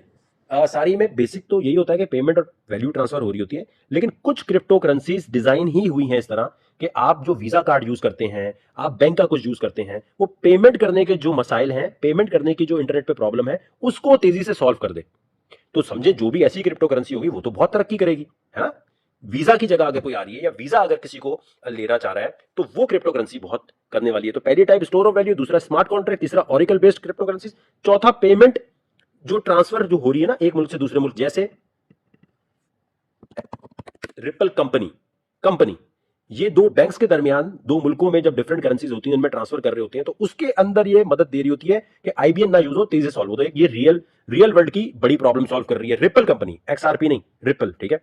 सारी में बेसिक तो यही होता है कि पेमेंट और वैल्यू ट्रांसफर हो रही होती है, लेकिन कुछ क्रिप्टो करेंसीज डिजाइन ही हुई हैं इस तरह कि आप जो वीजा कार्ड यूज करते हैं, आप बैंक का कुछ यूज करते हैं, वो पेमेंट करने के जो मसाइल हैं, पेमेंट करने की जो इंटरनेट पे प्रॉब्लम है, उसको तेजी से सॉल्व कर दे। तो समझे जो भी ऐसी क्रिप्टो करेंसी होगी वो तो बहुत तरक्की करेगी, है ना? वीजा की जगह अगर कोई आ रही है या वीजा अगर किसी को लेना चाह रहा है तो वो क्रिप्टो करेंसी बहुत करने वाली है। तो पहली टाइप स्टोर ऑफ वैल्यू, दूसरा स्मार्ट कॉन्ट्रैक्ट, तीसरा ऑरेकल बेस्ड क्रिप्टो करेंसी, चौथा पेमेंट जो ट्रांसफर जो हो रही है ना एक मुल्क से दूसरे मुल्क, जैसे रिपल कंपनी ये दो बैंक्स के दरमियान, दो मुल्कों में जब डिफरेंट करेंसीज होती हैं उनमें ट्रांसफर कर रहे होते हैं, तो उसके अंदर ये मदद दे रही होती है कि आईबीएन ना यूज हो, तेजी से सॉल्व हो। तो ये रियल वर्ल्ड की बड़ी प्रॉब्लम सॉल्व कर रही है रिपल कंपनी, एक्सआरपी नहीं, रिपल। ठीक है,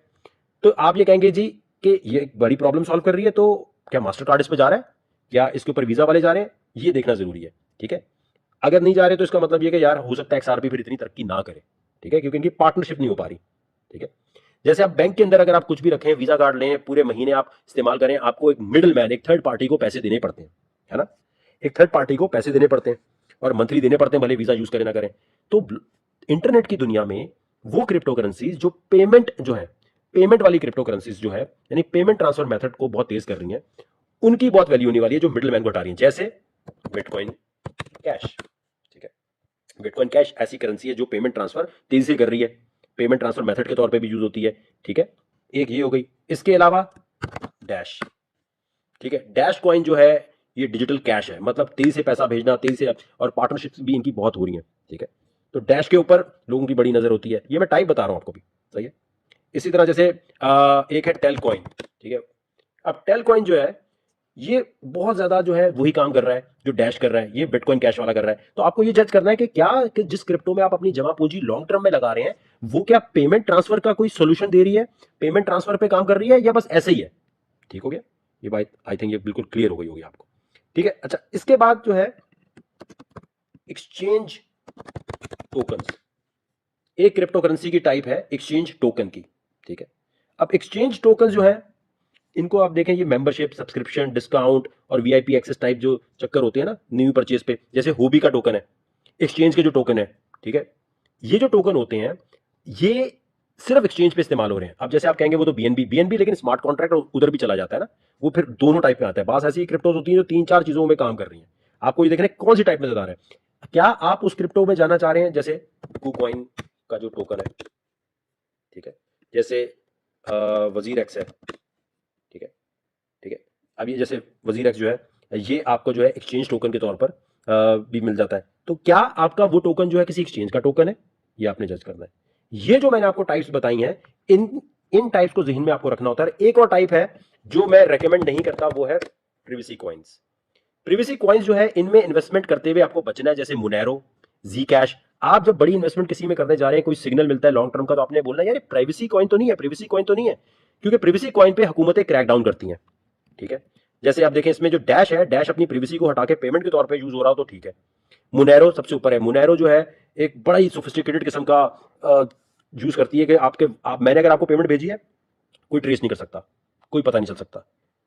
तो आप ये कहेंगे जी कि ये बड़ी प्रॉब्लम सॉल्व कर रही है, तो क्या मास्टर कार्ड इस पे जा रहा है, क्या इसके ऊपर वीजा वाले जा रहे हैं, ये देखना जरूरी है। ठीक है, अगर नहीं जा रहे तो इसका मतलब ये कि यार हो सकता है एक्सआरपी फिर इतनी तरक्की ना करे, ठीक है, क्योंकि इनकी पार्टनरशिप नहीं हो पा रही। ठीक है, जैसे आप बैंक के अंदर अगर आप कुछ भी रखें, वीजा कार्ड लें, पूरे महीने आप इस्तेमाल करें, आपको एक मिडिल मैन, एक थर्ड पार्टी को पैसे देने पड़ते हैं, है ना, एक थर्ड पार्टी को पैसे देने पड़ते हैं और मंथली देने पड़ते हैं, भले वीजा यूज करें ना करें। तो इंटरनेट की दुनिया में वो क्रिप्टो करेंसीज जो पेमेंट जो है, पेमेंट वाली क्रिप्टो करेंसीज जो है, यानी पेमेंट ट्रांसफर मेथड को बहुत तेज कर रही है, उनकी बहुत वैल्यू होने वाली है जो मिडिल मैन को हटा रही है, जैसे बिटकॉइन कैश। ठीक है, बिटकॉइन कैश ऐसी करेंसी है जो पेमेंट ट्रांसफर तेजी से कर रही है, पेमेंट ट्रांसफर मेथड के तौर पे भी यूज होती है। ठीक है, एक ये हो गई। इसके अलावा डैश, ठीक है, डैश कॉइन जो है ये डिजिटल कैश है, मतलब तेजी से पैसा भेजना, तेजी से, और पार्टनरशिप भी इनकी बहुत हो रही है। ठीक है, तो डैश के ऊपर लोगों की बड़ी नजर होती है, ये मैं टाइप बता रहा हूं आपको भी, सही है। इसी तरह जैसे एक है टेल कॉइन। ठीक है, अब टेल कॉइन जो है ये बहुत ज्यादा जो है वही काम कर रहा है जो डैश कर रहा है, ये बिटकॉइन कैश वाला कर रहा है। तो आपको ये जज करना है कि क्या कि जिस क्रिप्टो में आप अपनी जमा पूंजी लॉन्ग टर्म में लगा रहे हैं वो क्या पेमेंट ट्रांसफर का कोई सोल्यूशन दे रही है, पेमेंट ट्रांसफर पे काम कर रही है, या बस ऐसे ही है। ठीक हो गया ये बात, आई थिंक ये बिल्कुल क्लियर हो गई होगी आपको। ठीक है, अच्छा, इसके बाद जो है एक्सचेंज टोकन्स, एक क्रिप्टो करेंसी की टाइप है एक्सचेंज टोकन की। ठीक है, अब एक्सचेंज टोकन जो है इनको आप देखें, ये मेंबरशिप, सब्सक्रिप्शन, डिस्काउंट और वीआईपी एक्सेस टाइप जो चक्कर होते हैं ना न्यू परचेज पे, जैसे होबी का टोकन है, एक्सचेंज के जो टोकन है। ठीक है, ये जो टोकन होते हैं ये सिर्फ एक्सचेंज पे इस्तेमाल हो रहे हैं। अब जैसे आप कहेंगे वो तो बीएनबी, लेकिन स्मार्ट कॉन्ट्रैक्ट उधर भी चला जाता है ना, वो फिर दोनों टाइप में आता है। बास ऐसी क्रिप्टोज होती है जो 3-4 चीजों में काम कर रही है। आपको ये देखना है कौन सी टाइप में ज्यादा है। क्या आप उस क्रिप्टो में जाना चाह रहे हैं, जैसे कुकॉइन का जो टोकन है, ठीक है, जैसे वजीर एक्स है। ठीक है, ठीक है, अब ये जैसे वजीर एक्स जो है ये आपको जो है एक्सचेंज टोकन के तौर पर भी मिल जाता है। तो क्या आपका वो टोकन जो है किसी एक्सचेंज का टोकन है, ये आपने जज करना है। ये जो मैंने आपको टाइप्स बताई हैं, इन टाइप्स को जहन में आपको रखना होता है। एक और टाइप है जो मैं रेकमेंड नहीं करता, वो है प्रिवेसी कॉइन्स। प्रिवेसी कॉइन्स जो है इनमें इन्वेस्टमेंट करते हुए आपको बचना है, जैसे मोनेरो, जी कैश। आप जब बड़ी इन्वेस्टमेंट किसी में करने जा रहे हैं, कोई सिग्नल मिलता है लॉन्ग टर्म का, तो आपने बोलना यार प्राइवेसी कॉइन तो नहीं है, प्राइवेसी कॉइन तो नहीं है, क्योंकि प्राइवेसी कॉइन पे हुकूमतें क्रैक डाउन करती हैं। ठीक है, जैसे आप देखें इसमें जो डैश है, डैश अपनी प्रीवियसी को हटा के पेमेंट के तौर पे यूज हो रहा हो तो ठीक है। मुनेरो सबसे ऊपर है। मुनेरो जो है एक बड़ा ही सोफिस्टिकेटेड किस्म का यूज करती है कि मैंने अगर आपको पेमेंट भेजी है, कोई ट्रेस नहीं कर सकता, कोई पता नहीं चल सकता,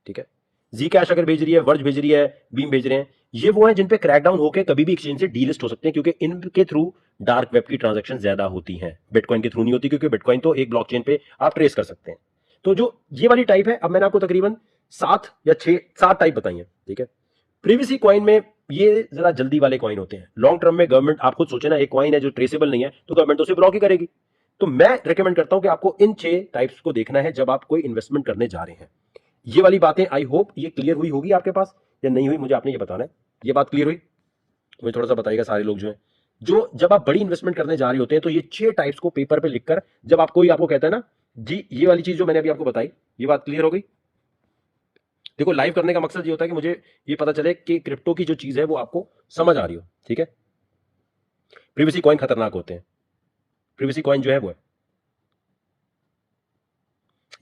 ठीक है। जी कैश अगर भेज रही है, वर्ज भेज रही है, बीम भेज रहे हैं, ये वो है जिन पे क्रैकडाउन होकर कभी भी एक्सचेंज से डीलिस्ट हो सकते हैं, क्योंकि इनके थ्रू डार्क वेब की ट्रांजैक्शन ज्यादा होती हैं। बिटकॉइन के थ्रू नहीं होती, क्योंकि बिटकॉइन तो एक ब्लॉकचेन पे आप ट्रेस कर सकते हैं। तो जो ये वाली टाइप है, अब मैंने आपको तकरीबन 7 टाइप बताई है, ठीक है। प्रीवियसी कॉइन में ये जरा जल्दी वाले कॉइन होते हैं। लॉन्ग टर्म में गवर्नमेंट, आप खुद सोचे ना, एक कॉइन है जो ट्रेसेबल नहीं है तो गवर्नमेंट तो उसे ब्लॉक ही करेगी। तो मैं रिकमेंड करता हूं कि आपको इन 6 टाइप्स को देखना है जब आप कोई इन्वेस्टमेंट करने जा रहे हैं। ये वाली बातें आई होप ये क्लियर हुई होगी आपके पास, या नहीं हुई मुझे आपने ये बताना है। ये बात क्लियर हुई? मुझे थोड़ा सा बताइएगा सारे लोग जो है, जो जब आप बड़ी इन्वेस्टमेंट करने जा रहे होते हैं तो ये 6 टाइप्स को पेपर पे लिखकर, जब आप कोई आपको कहता है ना जी ये वाली चीज जो मैंने अभी आपको बताई, ये बात क्लियर हो गई? देखो, लाइव करने का मकसद ये होता है कि मुझे ये पता चले कि क्रिप्टो की जो चीज है वो आपको समझ आ रही हो, ठीक है। प्रीवियसी कॉइन खतरनाक होते हैं। प्रीवियसी कॉइन जो है वो है,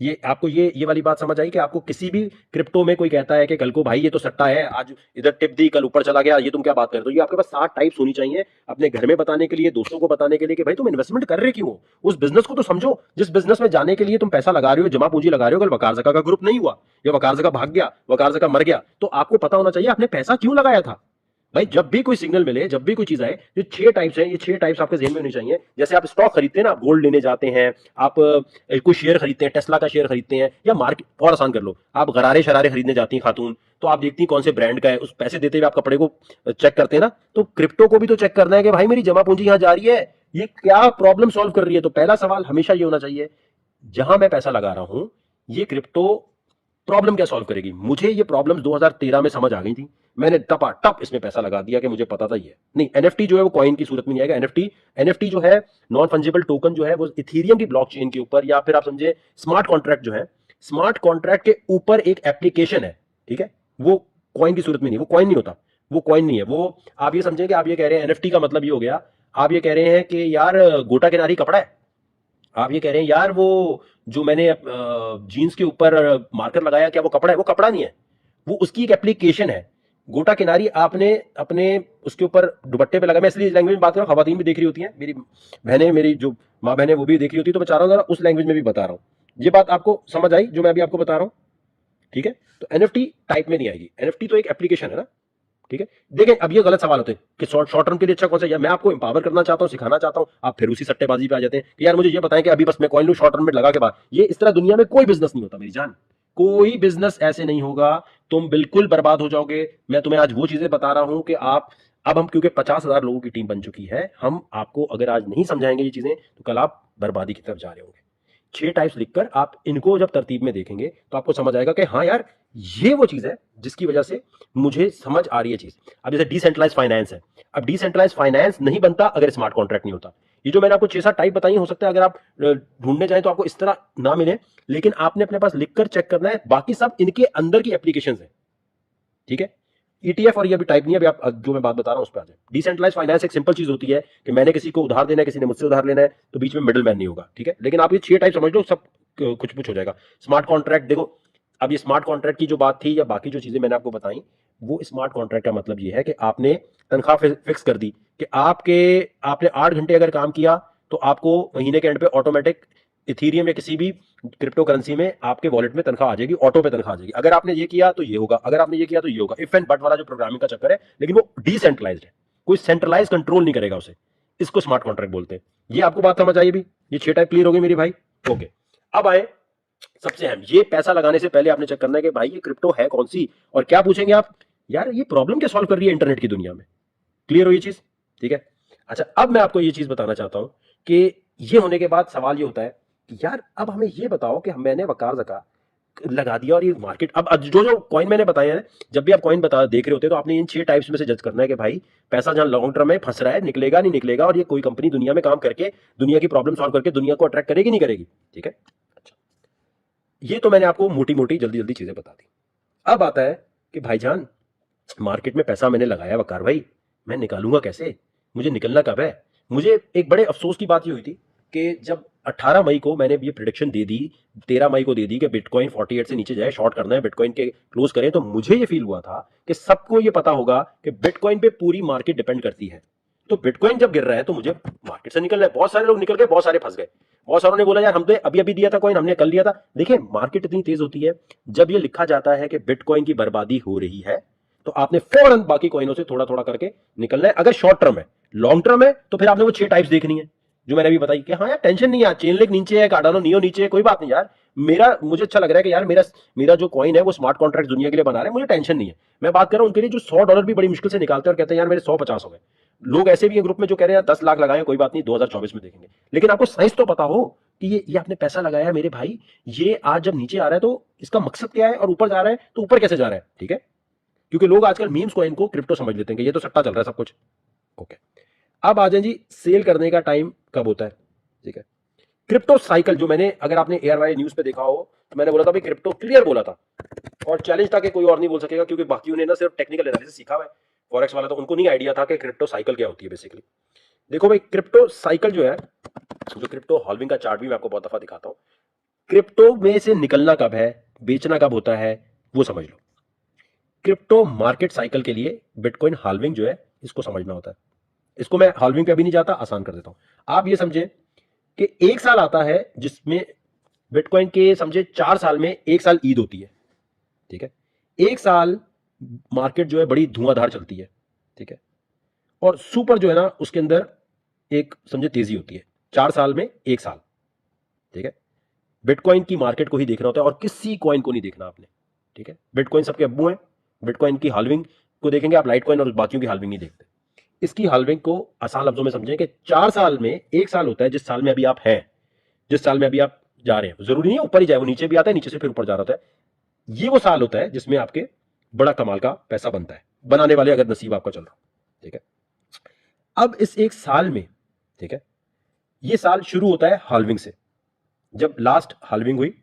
ये आपको ये वाली बात समझ आई कि आपको किसी भी क्रिप्टो में कोई कहता है कि कल को भाई ये तो सट्टा है, आज इधर टिप दी कल ऊपर चला गया, ये तुम क्या बात कर रहे हो। ये आपके पास 7 टाइप्स होनी चाहिए अपने घर में बताने के लिए, दोस्तों को बताने के लिए कि भाई तुम इन्वेस्टमेंट कर रहे क्यों हो, उस बिजनेस को तो समझो जिस बिजनेस में जाने के लिए तुम पैसा लगा रहे हो, जमा पूंजी लगा रहे हो। कल वकार ज़का का ग्रुप नहीं हुआ, या वकार ज़का भाग गया, वकार ज़का मर गया, तो आपको पता होना चाहिए आपने पैसा क्यों लगाया था। भाई जब भी कोई सिग्नल मिले, जब भी कोई चीज आए, ये 6 टाइप्स हैं, ये 6 टाइप्स आपके जेहन में होनी चाहिए। जैसे आप स्टॉक खरीदते हैं ना, आप गोल्ड लेने जाते हैं, आप कोई शेयर खरीदते हैं, टेस्ला का शेयर खरीदते हैं, या मार्केट और आसान कर लो, आप गरारे शरारे खरीदने जाती हैं खातून, तो आप देखती हैं कौन से ब्रांड का है, उस पैसे देते हुए आप कपड़े को चेक करते हैं ना। तो क्रिप्टो को भी तो चेक करना है कि भाई मेरी जमा पूंजी यहां जा रही है, ये क्या प्रॉब्लम सॉल्व कर रही है। तो पहला सवाल हमेशा ये होना चाहिए, जहां मैं पैसा लगा रहा हूं ये क्रिप्टो प्रॉब्लम क्या सॉल्व करेगी। मुझे ये प्रॉब्लम्स 2013 में समझ आ गई थी, मैंने टपाटप इसमें पैसा लगा दिया कि मुझे पता था ये नहीं। एनएफटी जो है वो कॉइन की सूरत में नहीं आएगा। एनएफटी जो है, नॉन फंजिबल टोकन जो है, वो इथेरियम की ब्लॉकचेन के ऊपर, या फिर आप समझे स्मार्ट कॉन्ट्रैक्ट जो है, स्मार्ट कॉन्ट्रैक्ट के ऊपर एक एप्लीकेशन है, ठीक है। वो कॉइन की सूरत में नहीं, वो कॉइन नहीं होता, वो कॉइन नहीं है वो। आप ये समझे कि आप ये कह रहे हैं एनएफटी का मतलब ये हो गया, आप ये कह रहे हैं कि यार गोटा किनारी कपड़ा है, आप ये कह रहे हैं यार वो जो मैंने जीन्स के ऊपर मार्कर लगाया क्या वो कपड़ा है, वो कपड़ा नहीं है, वो उसकी एक एप्लीकेशन है। गोटा किनारी आपने अपने उसके ऊपर दुपट्टे पे लगा, मैं इसलिए लैंग्वेज में बात कर रहा हूँ, खवातीन भी देख रही होती हैं, मेरी बहनें, मेरी जो माँ बहनें वो भी देख रही होती है, तो मैं चाह रहा हूँ जरा उस लैंग्वेज में भी बता रहा हूँ। ये बात आपको समझ आई जो मैं अभी आपको बता रहा हूँ, ठीक है। तो एनएफटी टाइप में नहीं आएगी, एनएफटी तो एक एप्लीकेशन है ना, ठीक है। देखें अब ये गलत सवाल होते हैं कि शॉर्ट टर्म के लिए अच्छा कौन सा है। मैं आपको इंपावर करना चाहता हूं, सिखाना चाहता हूं, आप फिर उसी सट्टेबाजी पे आ जाते हैं कि यार मुझे ये बताएं कि अभी बस मैं कॉइन लूं शॉर्ट टर्म में लगा के बाद। ये इस तरह दुनिया में कोई बिजनेस नहीं होता मेरी जान, कोई बिजनेस ऐसे नहीं होगा, तुम बिल्कुल बर्बाद हो जाओगे। मैं तुम्हें आज वो चीजें बता रहा हूं कि आप, अब हम क्योंकि 50,000 लोगों की टीम बन चुकी है, हम आपको अगर आज नहीं समझाएंगे ये चीजें तो कल आप बर्बादी की तरफ जा रहे होंगे। 6 टाइप्स लिखकर आप इनको जब तरतीब में देखेंगे तो आपको समझ आएगा कि हाँ यार ये वो चीज है जिसकी वजह से मुझे समझ आ रही है चीज। अब जैसे डिसेंट्रलाइज फाइनेंस है, अब डिसेंट्रलाइज फाइनेंस नहीं बनता अगर स्मार्ट कॉन्ट्रैक्ट नहीं होता। ये जो मैंने आपको 6-7 टाइप बताई, हो सकता है अगर आप ढूंढने जाएं तो आपको इस तरह ना मिले, लेकिन आपने अपने पास लिखकर चेक करना है, बाकी सब इनके अंदर की एप्लीकेशंस है, ठीक है। ईटीएफ और ये अभी टाइप नहीं है, अभी आप जो मैं बात बता रहा हूं उस पर आ जाए। डिसेंट्रलाइज फाइनेंस एक सिंपल चीज होती है कि मैंने किसी को उधार देना है, किसी ने मुझसे उधार लेना है, तो बीच में मिडिल मैन नहीं होगा, ठीक है। लेकिन आप ये 6 टाइप समझ लो, सब कुछ कुछ हो जाएगा। स्मार्ट कॉन्ट्रैक्ट देखो, अब ये स्मार्ट कॉन्ट्रैक्ट की जो बात थी या बाकी जो चीजें मैंने आपको बताई, वो स्मार्ट कॉन्ट्रैक्ट का मतलब ये है कि आपने तनख्वाह फिक्स कर दी कि आपने 8 घंटे अगर काम किया तो आपको महीने के एंड पे ऑटोमेटिक इथीरियम या किसी भी क्रिप्टो करेंसी में आपके वॉलेट में तनख्वाह आ जाएगी, ऑटो पे तनख्वाह आ जाएगी। अगर आपने ये किया तो ये होगा, अगर आपने ये किया तो ये होगा। इफ एंड बट वाला जो प्रोग्रामिंग का चक्कर है, लेकिन वो डिसेंट्रलाइज्ड है, कोई सेंट्रलाइज कंट्रोल नहीं करेगा उसे, इसको स्मार्ट कॉन्ट्रैक्ट बोलते हैं। ये आपको बात समझ आई भी, ये 6 टाइप क्लियर हो गई मेरी भाई, ओके। अब आए सबसे अहम, ये पैसा लगाने से पहले आपने चेक करना है कि भाई ये क्रिप्टो है कौन सी, और क्या पूछेंगे आप, यार ये प्रॉब्लम क्या सॉल्व कर रही है इंटरनेट की दुनिया में। क्लियर हो ये चीज, ठीक है। अच्छा अब मैं आपको ये चीज बताना चाहता हूं कि ये होने के बाद सवाल ये होता है कि यार अब हमें ये बताओ कि मैंने वकार ज़का लगा दिया और ये मार्केट, अब जो जो कॉइन मैंने बताए हैं, जब भी आप कॉइन बता देख रहे होते हैं तो आपने इन 6 टाइप्स में से जज करना है कि भाई पैसा जहां लॉन्ग टर्म में फंस रहा है, निकलेगा नहीं निकलेगा, और ये कोई कंपनी दुनिया में काम करके दुनिया की प्रॉब्लम सॉल्व करके दुनिया को अट्रैक्ट करेगी नहीं करेगी, ठीक है। अच्छा, ये तो मैंने आपको मोटी मोटी जल्दी जल्दी चीजें बता दी। अब आता है कि भाईजान मार्केट में पैसा मैंने लगाया वकार भाई, मैं निकालूंगा कैसे, मुझे निकलना कब है। मुझे एक बड़े अफसोस की बात ये हुई थी कि जब 18 मई को मैंने ये प्रिडिक्शन दे दी, 13 मई को दे दी कि बिटकॉइन 48 से नीचे जाए, शॉर्ट करना है, बिटकॉइन के क्लोज करें, तो मुझे ये फील हुआ था कि सबको ये पता होगा कि बिटकॉइन पे पूरी मार्केट डिपेंड करती है। तो बिटकॉइन जब गिर रहा है तो मुझे मार्केट से निकलना है। बहुत सारे लोग निकल गए, बहुत सारे फंस गए। बहुत सारों ने बोला यार हमने अभी अभी दिया था कॉइन, हमने कल लिया था। देखिए मार्केट इतनी तेज होती है, जब ये लिखा जाता है कि बिटकॉइन की बर्बादी हो रही है तो आपने फौरन बाकी कॉइनों से थोड़ा थोड़ा करके निकलना है। अगर शॉर्ट टर्म है, लॉन्ग टर्म है तो फिर आपने वो 6 टाइप्स देखनी है जो मैंने अभी बताई कि हाँ यार टेंशन नहीं है, चेन लिंक नीचे है, कार्डानो नियो नीचे है, कोई बात नहीं यार। मुझे अच्छा लग रहा है कि यार मेरा जो कॉइन है वो स्मार्ट कॉन्ट्रैक्ट दुनिया के लिए बना रहे हैं, मुझे टेंशन नहीं है। मैं बात कर रहा हूं उनके लिए जो $100 भी बड़ी मुश्किल से निकालते हैं और कहते हैं यार मेरे 150 हो गए। लोग ऐसे भी हैं ग्रुप में जो कह रहे हैं 10 लाख लगाए, कोई बात नहीं 2024 में देखेंगे। लेकिन आपको साइंस तो पता हो कि ये आपने पैसा लगाया है मेरे भाई, ये आज जब नीचे आ रहा है तो इसका मकसद क्या है, और ऊपर जा रहा है तो ऊपर कैसे जा रहा है। ठीक है, क्योंकि लोग आजकल मीम्स कॉइन को क्रिप्टो समझ लेते हैं कि ये तो सट्टा चल रहा है सब कुछ। ओके, अब आ जाए जी सेल करने का टाइम कब होता है। ठीक है, क्रिप्टो साइकिल जो मैंने, अगर आपने एयरवाई न्यूज पे देखा हो तो मैंने बोला था भाई क्रिप्टो क्लियर बोला था, और चैलेंज था कि कोई और नहीं बोल सकेगा, क्योंकि बाकियों ने ना सिर्फ टेक्निकल एनालिसिस सीखा हुआ है। फॉरेक्स वाला तो उनको नहीं आइडिया था कि क्रिप्टो साइकिल क्या होती है बेसिकली। देखो भाई क्रिप्टो साइकिल जो है, जो क्रिप्टो हॉल्विंग का चार्ट भी मैं आपको बहुत दफा दिखाता हूं। क्रिप्टो में से निकलना कब है, बेचना कब होता है, वो समझ लो। क्रिप्टो मार्केट साइकिल के लिए बिटकॉइन हाल्विंग जो है इसको समझना होता है। इसको मैं हाल्विंग पे अभी नहीं जाता, आसान कर देता हूं। आप ये समझे कि एक साल आता है जिसमें बिटकॉइन के समझे 4 साल में एक साल ईद होती है। ठीक है, एक साल मार्केट जो है बड़ी धुआंधार चलती है। ठीक है, और सुपर जो है ना उसके अंदर एक समझे तेजी होती है। 4 साल में एक साल। ठीक है, बिटकॉइन की मार्केट को ही देखना होता है और किसी कॉइन को नहीं देखना आपने। ठीक है, बिटकॉइन सबके अब्बू हैं। बिटकॉइन की हाल्विंग को देखेंगे आप, लाइट कॉइन और बाकियों की हाल्विंग नहीं देखते। इसकी हाल्विंग को आसान लफ्जों में समझें कि 4 साल में एक साल होता है, जिस साल में अभी आप हैं, जिस साल में अभी आप जा रहे हैं। जरूरी नहीं है ऊपर ही जाए, वो नीचे भी आता है, नीचे से फिर ऊपर जा रहा होता है। ये वो साल होता है जिसमें आपके बड़ा कमाल का पैसा बनता है, बनाने वाले अगर नसीब आपका चल रहा। ठीक है, अब इस एक साल में, ठीक है, ये साल शुरू होता है हाल्विंग से। जब लास्ट हाल्विंग हुई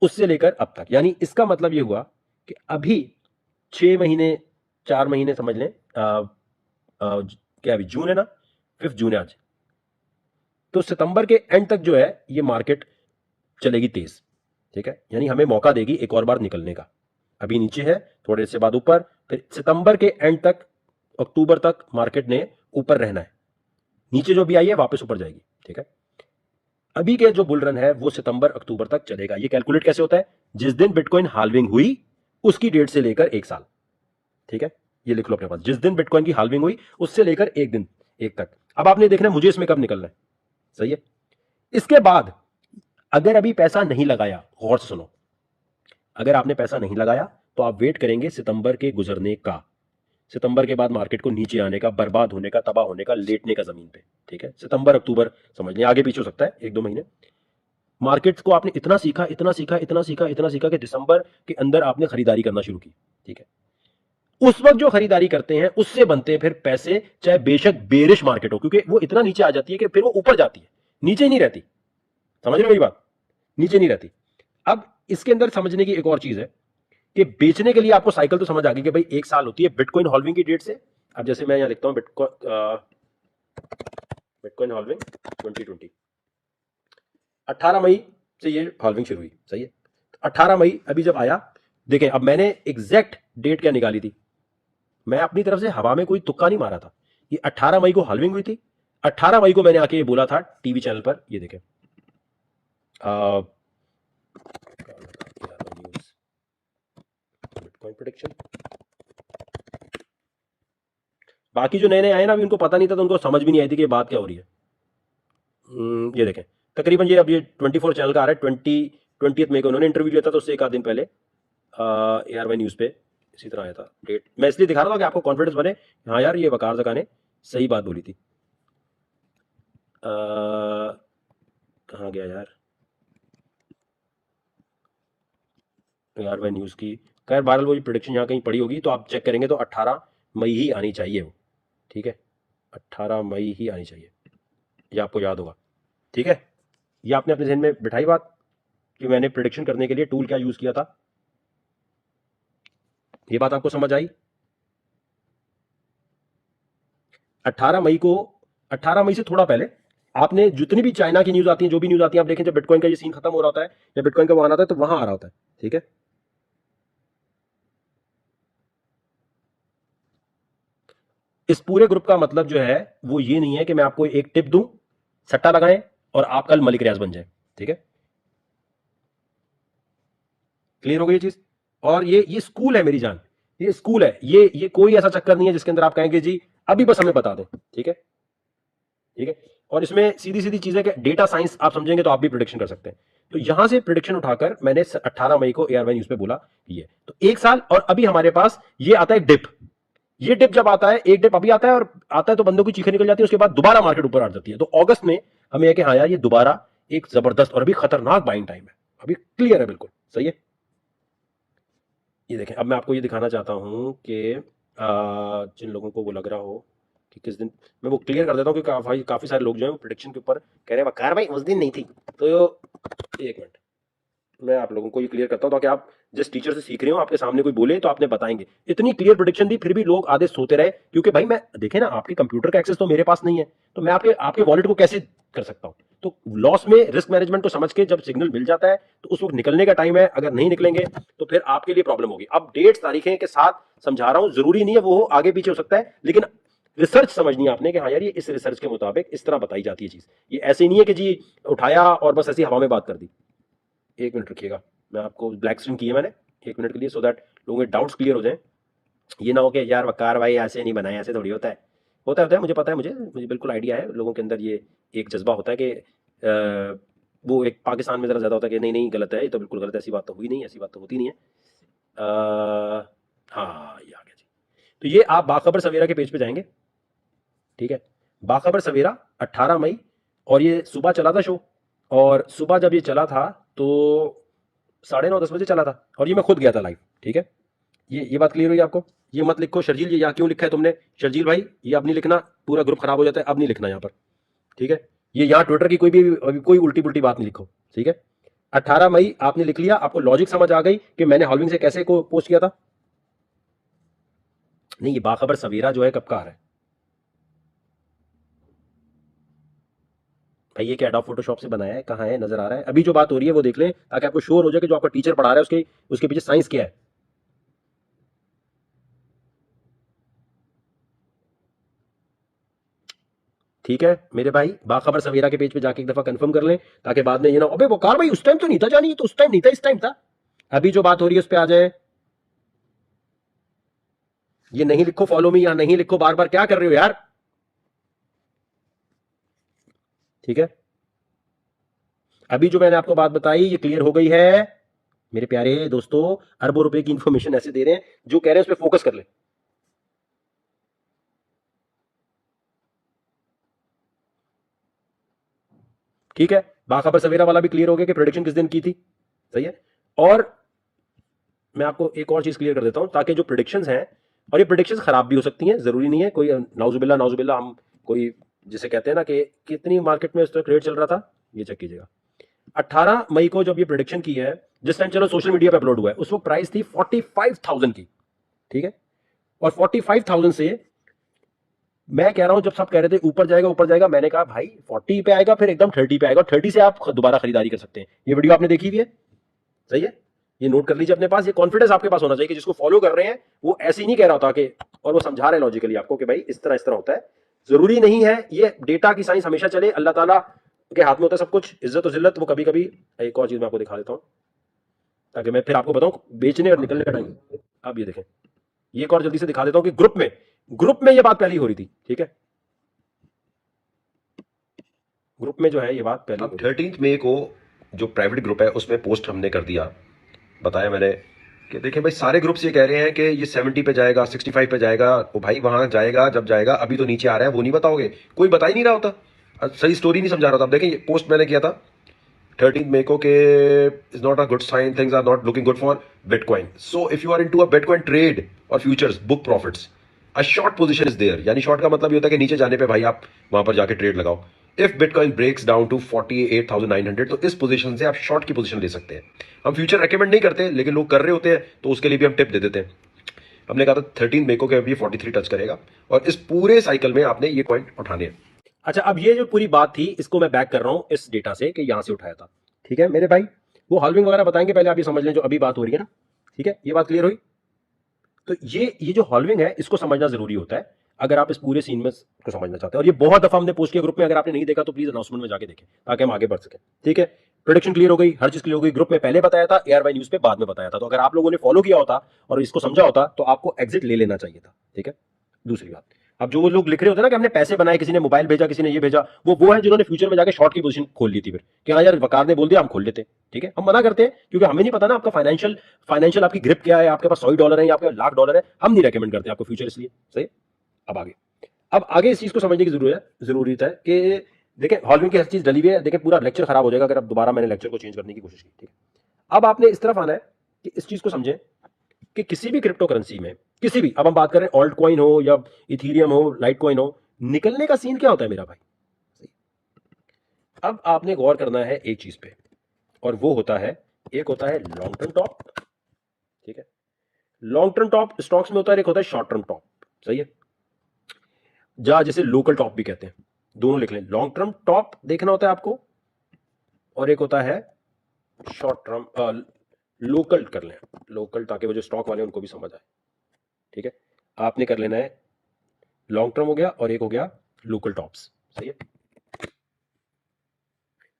उससे लेकर अब तक, यानी इसका मतलब ये हुआ कि अभी 6 महीने, 4 महीने समझ लें, क्या अभी जून है ना, 5 जून है आज, तो सितंबर के एंड तक जो है ये मार्केट चलेगी तेज। ठीक है, यानी हमें मौका देगी एक और बार निकलने का। अभी नीचे है, थोड़े से बाद ऊपर, फिर सितंबर के एंड तक, अक्टूबर तक मार्केट ने ऊपर रहना है। नीचे जो भी आई है वापस ऊपर जाएगी। ठीक है, अभी के जो बुल रन है वो सितंबर अक्टूबर तक चलेगा। ये कैलकुलेट कैसे होता है, जिस दिन बिटकॉइन हाल्विंग हुई उसकी डेट से लेकर एक साल। ठीक है, ये लिख लो अपने पास, जिस दिन बिटकॉइन की हाल्विंग हुई उससे लेकर एक दिन, एक तक। अब आपने देखना है मुझे इसमें कब निकलना है। सही है, इसके बाद अगर अभी पैसा नहीं लगाया, गौर से सुनो, अगर आपने पैसा नहीं लगाया तो आप वेट करेंगे सितंबर के गुजरने का, सितंबर के बाद मार्केट को नीचे आने का, बर्बाद होने का, तबाह होने का, लेटने का जमीन पे। ठीक है, सितंबर अक्टूबर समझ लें, आगे पीछे हो सकता है 1-2 महीने। मार्केट को आपने इतना सीखा, इतना सीखा, इतना सीखा, इतना सीखा कि दिसंबर के अंदर आपने खरीदारी करना शुरू की। ठीक है, उस वक्त जो खरीदारी करते हैं उससे बनते हैं फिर पैसे, चाहे बेशक बेरिश मार्केट हो, क्योंकि वो इतना नीचे आ जाती है कि फिर वो ऊपर जाती है, नीचे नहीं रहती। समझ रहे हो मेरी बात, नीचे नहीं रहती। अब इसके अंदर समझने की एक और चीज है कि बेचने के लिए आपको साइकिल तो समझ आ गई कि भाई एक साल होती है बिटकॉइन हॉल्विंग की डेट से। अब जैसे मैं यहां लिखता हूं बिटकॉइन हॉल्विंग 2020, 18 मई से ये हॉल्विंग शुरू हुई। सही है, 18 मई अभी जब आया, देखें अब मैंने एग्जैक्ट डेट क्या निकाली थी, मैं अपनी तरफ से हवा में कोई तुक्का नहीं मारा था। ये 18 मई को हॉल्विंग हुई थी। 18 मई को मैंने आके ये बोला था टीवी चैनल पर, ये देखें बिटकॉइन प्रेडिक्शन। बाकी जो नए नए आए ना, अभी उनको पता नहीं था तो उनको समझ भी नहीं आई थी कि बात क्या हो रही है। ये देखें तकरीबन ये अब ये 24 चैनल का आ रहा है। 20 मई को उन्होंने इंटरव्यू लिया था, तो उससे एक आध दिन पहले ARY न्यूज़ पे इसी तरह आया था डेट। मैं इसलिए दिखा रहा था कि आपको कॉन्फिडेंस बने, हाँ यार ये वकार ज़का ने सही बात बोली थी। कहाँ गया यार ARY न्यूज़ की, खैर बहरहाल वो प्रोडिक्शन यहाँ कहीं पड़ी होगी तो आप चेक करेंगे तो 18 मई ही आनी चाहिए वो। ठीक है, 18 मई ही आनी चाहिए, ये आपको याद होगा। ठीक है, ये आपने अपने जहन में बिठाई बात कि मैंने प्रिडिक्शन करने के लिए टूल क्या यूज किया था। ये बात आपको समझ आई। 18 मई को, 18 मई से थोड़ा पहले आपने जितनी भी चाइना की न्यूज आती है, जो भी न्यूज आती है, आप देखें जब बिटकॉइन का ये सीन खत्म हो रहा होता है या बिटकॉइन का वहां आता है तो वहां आ रहा होता है। ठीक है, इस पूरे ग्रुप का मतलब जो है वो ये नहीं है कि मैं आपको एक टिप दूं, सट्टा लगाएं और आप कल मलिक रियाज बन जाए। ठीक है, क्लियर हो गई ये चीज। और ये स्कूल है मेरी जान, ये स्कूल है, ये कोई ऐसा चक्कर नहीं है जिसके अंदर आप कहेंगे जी अभी बस हमें बता दें। ठीक है, ठीक है। और इसमें सीधी सीधी चीजें कि डेटा साइंस आप समझेंगे तो आप भी प्रिडिक्शन कर सकते हैं। तो यहां से प्रिडिक्शन उठाकर मैंने 18 मई को एआरवाई न्यूज पे बोला ये तो एक साल, और अभी हमारे पास ये आता है डिप। ये डिप जब आता है, एक डिप अभी आता है और आता है तो बंदों की चीखें निकल जाती है, उसके बाद दोबारा मार्केट ऊपर आ जाती है। तो अगस्त में हमें है कि हाँ यार ये दोबारा एक जबरदस्त और अभी खतरनाक बाइंग टाइम है, अभी क्लियर है, बिल्कुल सही है। ये देखें, अब मैं आपको ये दिखाना चाहता हूं कि जिन लोगों को वो लग रहा हो कि किस दिन, मैं वो क्लियर कर देता हूँ कि काफी सारे लोग जो है वो प्रिडिक्शन के ऊपर कह रहे हैं वकार भाई उस दिन नहीं थी। तो एक मिनट, मैं आप लोगों को ये क्लियर करता हूं ताकि आप जिस टीचर से सीख रहे हो आपके सामने कोई बोले तो आपने बताएंगे। इतनी क्लियर प्रोडिक्शन दी फिर भी लोग आधे सोते रहे, क्योंकि भाई मैं देखे ना आपके कंप्यूटर का एक्सेस तो मेरे पास नहीं है, तो मैं आपके आपके वॉलेट को कैसे कर सकता हूं। तो लॉस में रिस्क मैनेजमेंट को समझ के जब सिग्नल मिल जाता है तो उस वक्त निकलने का टाइम है, अगर नहीं निकलेंगे तो फिर आपके लिए प्रॉब्लम होगी। अब डेट्स तारीखें के साथ समझा रहा हूं, जरूरी नहीं है वो आगे पीछे हो सकता है, लेकिन रिसर्च समझनी है आपने कि हाँ यार ये इस रिसर्च के मुताबिक इस तरह बताई जाती है चीज। ये ऐसे नहीं है कि जी उठाया और बस ऐसी हवा में बात कर दी। एक मिनट रखिएगा, मैं आपको ब्लैक स्क्रीन की है मैंने 1 मिनट के लिए, सो दैट लोगों के डाउट्स क्लियर हो जाए। ये ना हो कि यार वकार भाई ऐसे नहीं बनाए, ऐसे थोड़ी होता है। होता है, मुझे पता है, मुझे मुझे बिल्कुल आइडिया है। लोगों के अंदर ये एक जज्बा होता है कि वो एक पाकिस्तान में ज़रा ज़्यादा होता है कि नहीं नहीं गलत है, ये तो बिल्कुल गलत है, ऐसी बात तो हुई नहीं, ऐसी बात तो होती नहीं है। हाँ ये आ गया जी। तो ये आप बाखबर सवेरा के पेज पे जाएंगे। ठीक है, बाखबर सवेरा 18 मई, और ये सुबह चला था शो, और सुबह जब ये चला था तो 9:30-10 बजे चला था, और ये मैं खुद गया था लाइव। ठीक है, ये बात क्लियर हुई आपको। ये मत लिखो शर्जील ये यहाँ क्यों लिखा है तुमने, शर्जील भाई ये अब नहीं लिखना, पूरा ग्रुप खराब हो जाता है, अब नहीं लिखना यहाँ पर। ठीक है, ये यहाँ ट्विटर की कोई भी अभी कोई उल्टी पुल्टी बात नहीं लिखो। ठीक है, 18 मई आपने लिख लिया, आपको लॉजिक समझ आ गई कि मैंने हॉलविंग से कैसे को पोस्ट किया था। नहीं, ये बाखबर सवेरा जो है कब का आ रहा है भाई, ये क्या एडोब फोटोशॉप से बनाया है, कहाँ है, नजर आ रहा है? अभी जो बात हो रही है वो देख लें ताकि आपको श्योर हो जाए कि जो आपका टीचर पढ़ा रहा है उसके उसके पीछे साइंस क्या है। ठीक है मेरे भाई, बाखबर सवेरा के पेज पे जाके एक दफा कंफर्म कर लें ताकि बाद में ये ना अबे वकार भाई उस टाइम तो नहीं था, जानी तो उस टाइम नहीं था, इस टाइम था। अभी जो बात हो रही है उस पर आ जाए। ये नहीं लिखो फॉलो मी, या नहीं लिखो, बार बार क्या कर रहे हो यार। ठीक है, अभी जो मैंने आपको बात बताई ये क्लियर हो गई है मेरे प्यारे दोस्तों। अरबों रुपए की इंफॉर्मेशन ऐसे दे रहे हैं, जो कह रहे हैं उस पर फोकस कर ले। ठीक है, बाखबर सवेरा वाला भी क्लियर हो गया कि प्रोडिक्शन किस दिन की थी। सही है, और मैं आपको एक और चीज क्लियर कर देता हूं ताकि जो प्रिडिक्शंस हैं, और ये प्रिडिक्शंस खराब भी हो सकती हैं, जरूरी नहीं है कोई नाउजुबिल्ला नाउजुबिल्ला हम कोई जिसे कहते हैं ना कि कितनी मार्केट में इस तरह ट्रेड चल रहा था, ये चेक कीजिएगा। 18 मई को जब ये प्रिडिक्शन की है, जिस टाइम चलो सोशल मीडिया पे अपलोड हुआ है, उस वक्त प्राइस थी 45,000 की। ठीक है, और 45,000 से मैं कह रहा हूं जब सब कह रहे थे ऊपर जाएगा ऊपर जाएगा, मैंने कहा भाई 40 पे आएगा फिर एकदम 30 पे आएगा, और 30 से आप दोबारा खरीदारी कर सकते हैं। ये वीडियो आपने देखी हुई है, सही है, ये नोट कर लीजिए अपने पास। ये कॉन्फिडेंस आपके पास होना चाहिए कि जिसको फॉलो कर रहे हैं वो ऐसे ही नहीं कह रहा होता कि, और वो समझा रहे हैं लॉजिकली आपको कि भाई इस तरह होता है। जरूरी नहीं है, ये डेटा की साइंस हमेशा चले, अल्लाह ताला के हाथ में होता है सब कुछ। इज्जत और जिल्लत वो कभी कभी, एक और चीज मैं आपको दिखा देता हूं ताकि मैं फिर आपको बताऊं बेचने और निकलने का टाइम। अब ये देखें, ये एक और जल्दी से दिखा देता हूं कि ग्रुप में ये बात पहले ही हो रही थी। ठीक है, ग्रुप में जो है ये बात पहले अब 13 मई को जो प्राइवेट ग्रुप है उसमें पोस्ट हमने कर दिया, बताया मैंने कि देखिए भाई सारे ग्रुप्स ये कह रहे हैं कि ये 70 पे जाएगा, 65 पे जाएगा। वो भाई वहां जाएगा जब जाएगा, अभी तो नीचे आ रहा है, वो नहीं बताओगे, कोई बता ही नहीं रहा होता, सही स्टोरी नहीं समझा रहा था। अब देखें ये पोस्ट मैंने किया था 13 मई को कि is not a good sign, things are not looking good for bitcoin. So if you are into a bitcoin trade और futures book profits, a short position is there. यानी शॉर्ट का मतलब ये होता है कि नीचे जाने पे भाई आप वहां पर जाके ट्रेड लगाओ। If bitcoin breaks down to 48,900, तो इस पोजीशन से आप शॉर्ट की पोजीशन ले सकते हैं। हम फ्यूचर रेकमेंड नहीं करते, लेकिन लोग कर रहे होते हैं तो उसके लिए भी हम टिप दे देते हैं। हमने कहा था 13 मई को कि अभी 43 टच करेगा, और इस पूरे साइकिल में आपने ये कॉइन उठाने हैं। अच्छा, अब ये जो पूरी बात थी इसको मैं बैक कर रहा हूं इस डेटा से कि यहां से उठाया था। ठीक है मेरे भाई, वो हॉल्विंग वगैरह बताएंगे, पहले आप ये समझ लें जो अभी बात हो रही है ना। ठीक है, ये बात क्लियर हुई। तो ये जो हॉल्विंग है इसको समझना जरूरी होता है अगर आप इस पूरे सीन में को समझना चाहते हैं। और ये बहुत दफा हमने पोस्ट किया ग्रुप में, अगर आपने नहीं देखा तो प्लीज अनाउंसमेंट में जाके देखें ताकि हम आगे बढ़ सकें। ठीक है, प्रोडिक्शन क्लियर हो गई, हर चीज क्लियर हो गई। ग्रुप में पहले बताया था, एआरवाई न्यूज पे बाद में बताया था। तो अगर आप लोगों ने फॉलो किया होता और इसको समझा होता तो आपको एग्जिट ले लेना चाहिए था। ठीक है, दूसरी बात, अब जो लोग लिख रहे होते हैं ना कि हमने पैसे बनाए, किसी ने मोबाइल भेजा, किसी ने ये भेजा, वो है जिन्होंने फ्यूचर में जाके शॉर्ट की पोजीशन खोल ली थी फिर कि हाँ यार वकार ने बोल दिया हम खोल लेते। ठीक है, हम मना करते हैं क्योंकि हमें नहीं पता ना आपका फाइनेंशियल आपकी ग्रिप क्या है, आपके पास $100 है या आपके $1,00,000 है, हम नहीं रेकमेंड करते आपको फ्यूचर, इसलिए सही। अब आगे इस चीज को समझने की जरूरत है कि देखें हॉल्विंग की हर चीज डली हुई है। देखें पूरा लेक्चर खराब हो जाएगा अगर अब दोबारा मैंने लेक्चर को चेंज करने की कोशिश की। ठीक है, अब आपने इस तरफ आना है कि इस चीज को समझें कि किसी भी क्रिप्टो करेंसी में, किसी भी, अब हम बात करें ऑल्ट कॉइन हो या इथीरियम हो, लाइट कॉइन हो, निकलने का सीन क्या होता है मेरा भाई। अब आपने गौर करना है एक चीज पे, और वो होता है, एक होता है लॉन्ग टर्म टॉप। ठीक है, लॉन्ग टर्म टॉप स्टॉक्स में होता है, एक होता है शॉर्ट टर्म टॉप। सही है, जैसे लोकल टॉप भी कहते हैं, दोनों लिख लें। लॉन्ग टर्म टॉप देखना होता है आपको, और एक होता है शॉर्ट टर्म लोकल कर लें, लोकल, ताकि वो जो स्टॉक वाले हैं उनको भी समझ आए। ठीक है, आपने कर लेना है लॉन्ग टर्म हो गया और एक हो गया लोकल टॉप्स। सही है,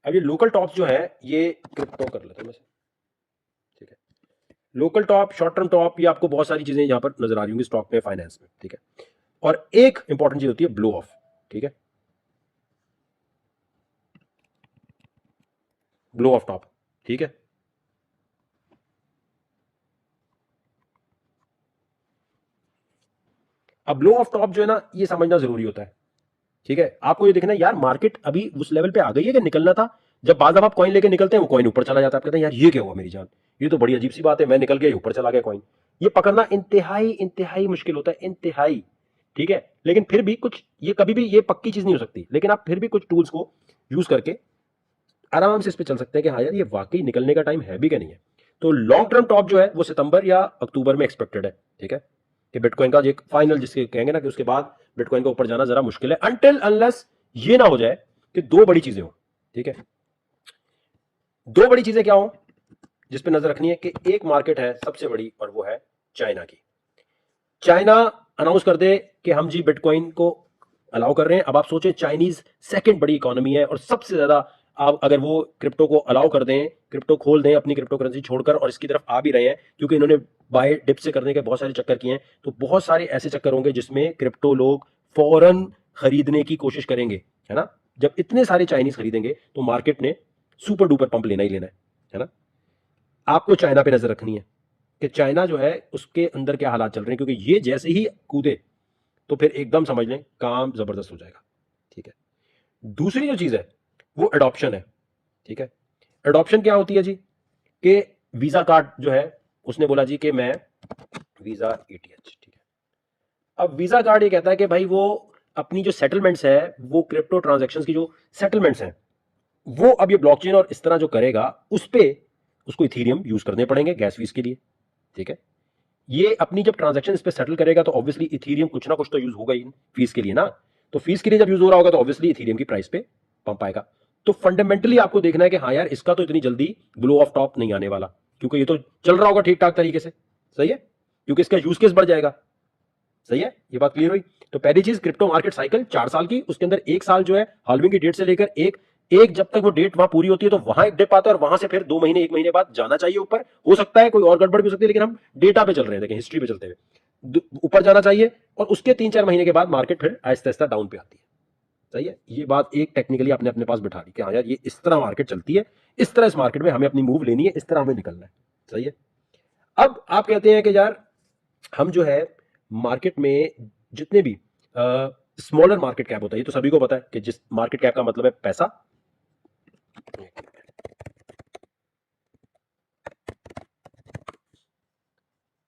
अब ये लोकल टॉप्स जो है ये क्रिप्टो कर लेते हैं मैं। ठीक है, local top, short term top, ये आपको बहुत सारी चीजें यहां पर नजर आ रही होंगी स्टॉक में, फाइनेंस में। ठीक है, और एक इंपॉर्टेंट चीज होती है ब्लो ऑफ। ठीक है, ब्लो ऑफ टॉप। ठीक है, अब ब्लो ऑफ टॉप जो है ना ये समझना जरूरी होता है। ठीक है, आपको ये देखना है यार मार्केट अभी उस लेवल पे आ गई है कि निकलना था। जब बाद आप कॉइन लेके निकलते हैं वो कॉइन ऊपर चला जाता है, आप कहते हैं यार ये क्या हुआ मेरी जान, ये तो बड़ी अजीब सी बात है, मैं निकल गया ऊपर चला गया कॉइन। ये पकड़ना इंतहाई इंतहाई मुश्किल होता है, इंतहाई। ठीक है, लेकिन फिर भी कुछ, ये कभी भी ये पक्की चीज नहीं हो सकती, लेकिन आप फिर भी कुछ टूल्स को यूज करके आराम से इस पे चल सकते हैं कि हाँ यार ये वाकई निकलने का टाइम है भी क्या नहीं है। तो लॉन्ग टर्म टॉप जो है वो सितंबर या अक्टूबर में एक्सपेक्टेड है। ठीक है, कि बिटकॉइन का एक फाइनल जिसके कहेंगे ना कि उसके बाद बिटकॉइन का ऊपर जाना जरा मुश्किल है, अनटिल अनलेस ये ना हो जाए कि दो बड़ी चीजें हो। ठीक है, दो बड़ी चीजें क्या हो जिस पे नजर रखनी है कि एक मार्केट है सबसे बड़ी और वो है चाइना की। चाइना अनाउंस कर दे कि हम जी बिटकॉइन को अलाउ कर रहे हैं। अब आप सोचें चाइनीज सेकंड बड़ी इकोनॉमी है और सबसे ज्यादा, आप अगर वो क्रिप्टो को अलाउ कर दें, क्रिप्टो खोल दें अपनी क्रिप्टो करेंसी छोड़कर, और इसकी तरफ आ भी रहे हैं क्योंकि इन्होंने बाय डिप से करने के बहुत सारे चक्कर किए हैं, तो बहुत सारे ऐसे चक्कर होंगे जिसमें क्रिप्टो लोग फौरन खरीदने की कोशिश करेंगे, है ना। जब इतने सारे चाइनीज खरीदेंगे तो मार्केट ने सुपर डुपर पंप लेना ही लेना है ना। आपको चाइना पे नजर रखनी है कि चाइना जो है उसके अंदर क्या हालात चल रहे हैं, क्योंकि ये जैसे ही कूदे तो फिर एकदम समझ लें काम जबरदस्त हो जाएगा। ठीक है, दूसरी जो चीज है वो एडॉप्शन है। ठीक है, एडॉप्शन क्या होती है जी, कि वीजा कार्ड जो है उसने बोला जी कि मैं वीजा ईटीएच। ठीक है, अब वीजा कार्ड ये कहता है कि भाई वो अपनी जो सेटलमेंट्स है, वो क्रिप्टो ट्रांजैक्शंस की जो सेटलमेंट्स हैं, वो अब ये ब्लॉकचेन और इस तरह जो करेगा उस पे उसको इथीरियम यूज करने पड़ेंगे गैस फीस के लिए। ठीक है, ये अपनी जब ट्रांजैक्शन इस पे सेटल करेगा तो ऑब्वियसली इथीरियम कुछ ना कुछ तो यूज होगा ही फीस के लिए ना। तो फीस के लिए जब यूज हो रहा होगा तो ऑब्वियसली इथीरियम की प्राइस पे पंप आएगा। तो फंडामेंटली आपको देखना है कि हाँ यार इसका तो इतनी जल्दी ग्लो ऑफ टॉप नहीं आने वाला, क्योंकि ये तो चल रहा होगा ठीक ठाक तरीके से। सही है, क्योंकि इसका यूज केस बढ़ जाएगा। सही है, ये बात क्लियर हुई। तो पहली चीज, क्रिप्टो मार्केट साइकिल 4 साल की, उसके अंदर 1 साल जो है हाल्विंग की डेट से लेकर एक एक जब तक वो डेट वहां पूरी होती है तो वहां एक डिप आता है और वहां से फिर 2 महीने 1 महीने बाद जाना चाहिए ऊपर। हो सकता है कोई और गड़बड़ भी हो सकती है, लेकिन हम डेटा पे चल रहे हैं, देखें हिस्ट्री पे चलते हुए ऊपर जाना चाहिए और उसके 3-4 महीने के बाद मार्केट फिर आहिस्ता आहिस्ता डाउन पे आती है। सही है, ये बात एक टेक्निकली आपने अपने पास बिठा ली कि हाँ यार ये इस तरह मार्केट चलती है, इस तरह इस मार्केट में हमें अपनी मूव लेनी है, इस तरह हमें निकलना है। सही है, अब आप कहते हैं कि यार हम जो है मार्केट में जितने भी स्मॉलर मार्केट कैप होता है, ये तो सभी को पता है कि जिस मार्केट कैप का मतलब है पैसा।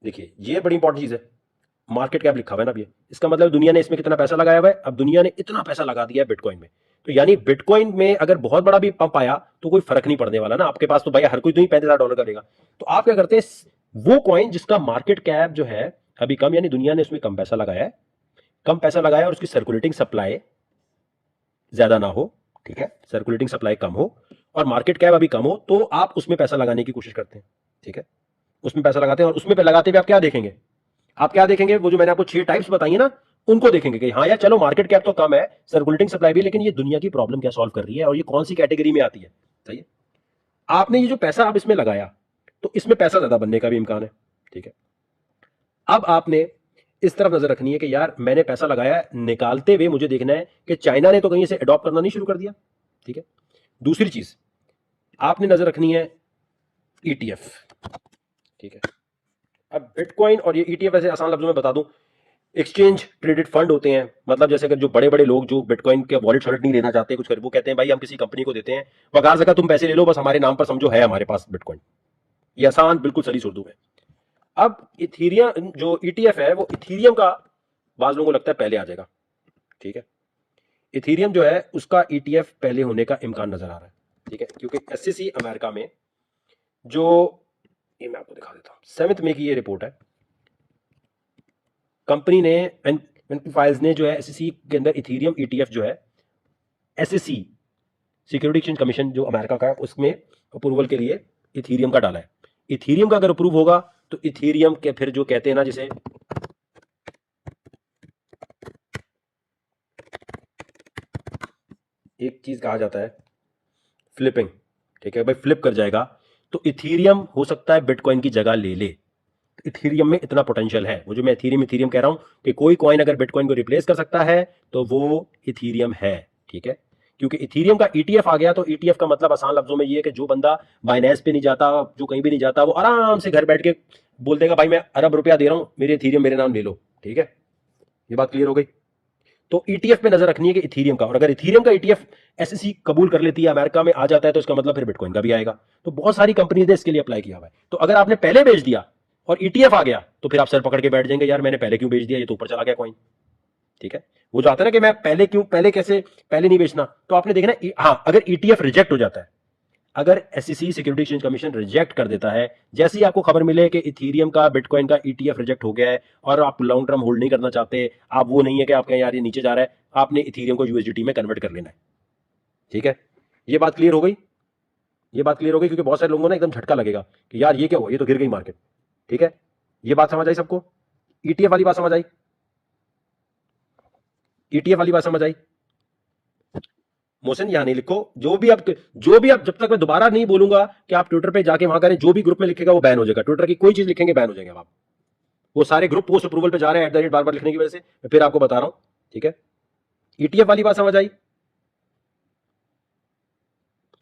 देखिए ये बड़ी इंपॉर्टेंट चीज है, मार्केट कैप लिखा हुआ है ना अभी, इसका मतलब दुनिया ने इसमें कितना पैसा लगाया हुआ है। अब दुनिया ने इतना पैसा लगा दिया है बिटकॉइन में, तो यानी बिटकॉइन में अगर बहुत बड़ा भी पंप आया तो कोई फर्क नहीं पड़ने वाला ना आपके पास, तो भाई हर कोई तो ही $35,000 का देगा। तो आप क्या करते हैं, वो कॉइन जिसका मार्केट कैप जो है अभी कम, यानी दुनिया ने उसमें कम पैसा लगाया है, कम पैसा लगाया और उसकी सर्कुलेटिंग सप्लाई ज्यादा ना हो, ठीक है, सर्कुलेटिंग सप्लाई कम हो और मार्केट कैप अभी कम हो, तो आप उसमें पैसा लगाने की कोशिश करते हैं, ठीक है, उसमें पैसा लगाते हैं। और उसमें पे लगाते हुए आप क्या देखेंगे, आप क्या देखेंगे, वो जो मैंने आपको 6 टाइप्स बताई है ना, उनको देखेंगे कि हाँ यार चलो मार्केट कैप तो कम है, सर्कुलेटिंग सप्लाई भी, लेकिन ये दुनिया की प्रॉब्लम क्या सॉल्व कर रही है और ये कौन सी कैटेगरी में आती है। सही है, आपने ये जो पैसा आप इसमें लगाया, तो इसमें पैसा ज्यादा बनने का भी इम्कान है, ठीक है। अब आपने इस तरफ नजर रखनी है कि यार मैंने पैसा लगाया है, निकालते हुए मुझे देखना है कि चाइना ने तो कहीं से अडॉप्ट करना नहीं शुरू कर दिया, ठीक है। दूसरी चीज आपने नजर रखनी है ईटीएफ, ठीक है। अब बिटकॉइन और ये ईटीएफ ऐसे आसान लफ्जों में बता दूं, एक्सचेंज ट्रेडेड फंड होते हैं। मतलब जैसे अगर जो बड़े बड़े लोग जो बिटकॉइन के वॉलेट शॉलेट नहीं लेना चाहते, कुछ कर, वो कहते हैं भाई हम किसी कंपनी को देते हैं, वकार सका तुम पैसे ले लो, बस हमारे नाम पर समझो है हमारे पास बिटकॉइन। ये आसान बिल्कुल सही उर्दू में। अब इथीरियम जो ईटीएफ है वो इथीरियम का बाज लोगों को लगता है पहले आ जाएगा, ठीक है। इथीरियम जो है उसका ईटीएफ पहले होने का इम्कान नजर आ रहा है, ठीक है, क्योंकि एससीसी अमेरिका में जो, ये मैं आपको दिखा देता हूं, 7 मई की ये रिपोर्ट है, कंपनी ने फाइल्स ने जो है एससीसी के अंदर इथीरियम ईटीएफ जो है, एससीसी सिक्योरिटी एक्सचेंज कमीशन जो अमेरिका का है उसमें अप्रूवल के लिए इथीरियम का डाला है। इथीरियम का अगर अप्रूव होगा तो इथीरियम के फिर जो कहते हैं ना, जिसे एक चीज कहा जाता है फ्लिपिंग, ठीक है भाई, फ्लिप कर जाएगा, तो इथीरियम हो सकता है बिटकॉइन की जगह ले ले। इथीरियम में इतना पोटेंशियल है, वो जो मैं इथीरियम इथीरियम कह रहा हूं कि कोई कॉइन अगर बिटकॉइन को रिप्लेस कर सकता है तो वो इथीरियम है, ठीक है। क्योंकि इथीरियम का ईटीएफ आ गया, तो ईटीएफ का मतलब आसान लफ्जों में ये है कि जो बंदा बाइनेंस पे नहीं जाता, जो कहीं भी नहीं जाता, वो आराम से घर बैठ के बोल देगा भाई मैं अरब रुपया दे रहा हूं, मेरे इथीरियम मेरे नाम ले लो, ठीक है। ये बात क्लियर हो गई। तो ईटीएफ पे नजर रखनी है कि इथीरियम का, और अगर इथीरियम का ईटीएफ एसएससी कबूल कर लेती है, अमेरिका में आ जाता है, तो इसका मतलब फिर बिटकॉइन का भी आएगा। तो बहुत सारी कंपनीज ने इसके लिए अप्लाई किया हुआ है। तो अगर आपने पहले बेच दिया और ईटीएफ आ गया, तो फिर आप सर पकड़ के बैठ जाएंगे, यार मैंने पहले क्यों बेच दिया, ये तो ऊपर चला गया कॉइन, ठीक है। वो जो आता है ना कि मैं पहले क्यों, पहले कैसे, पहले नहीं बेचना, तो आपने देखना हाँ, अगर ईटीएफ रिजेक्ट हो जाता है, अगर SEC security exchange commission reject कर देता है, जैसे ही आपको खबर मिले कि इथीरियम का बिटकॉइन का ईटीएफ रिजेक्ट हो गया है और आप लॉन्ग टर्म होल्ड नहीं करना चाहते, आप वो नहीं है कि आप कहें यार ये नीचे जा रहा है, आपने इथीरियम को यूएसडीटी में कन्वर्ट कर लेना है, ठीक है। ये बात क्लियर हो गई, ये बात क्लियर हो गई, क्योंकि बहुत सारे लोगों को ना एकदम झटका लगेगा कि यार ये क्या हुआ, ये तो गिर गई मार्केट, ठीक है। ये बात समझ आई सबको, ईटीएफ वाली बात समझ आई, ईटीएफ वाली बात समझ आई। मोशन यहां नहीं लिखो, जो भी आप जब तक मैं दोबारा नहीं बोलूंगा कि आप ट्विटर पे जाके वहां करें, जो भी ग्रुप में लिखेगा वो बैन हो जाएगा, ट्विटर की कोई चीज लिखेंगे बैन हो जाएंगे आप। वो सारे ग्रुप पोस्ट अप्रूवल पे जा रहे हैं @ बार बार लिखने की वजह से, मैं फिर आपको बता रहा हूं, ठीक है। ईटीएफ वाली बात समझ आई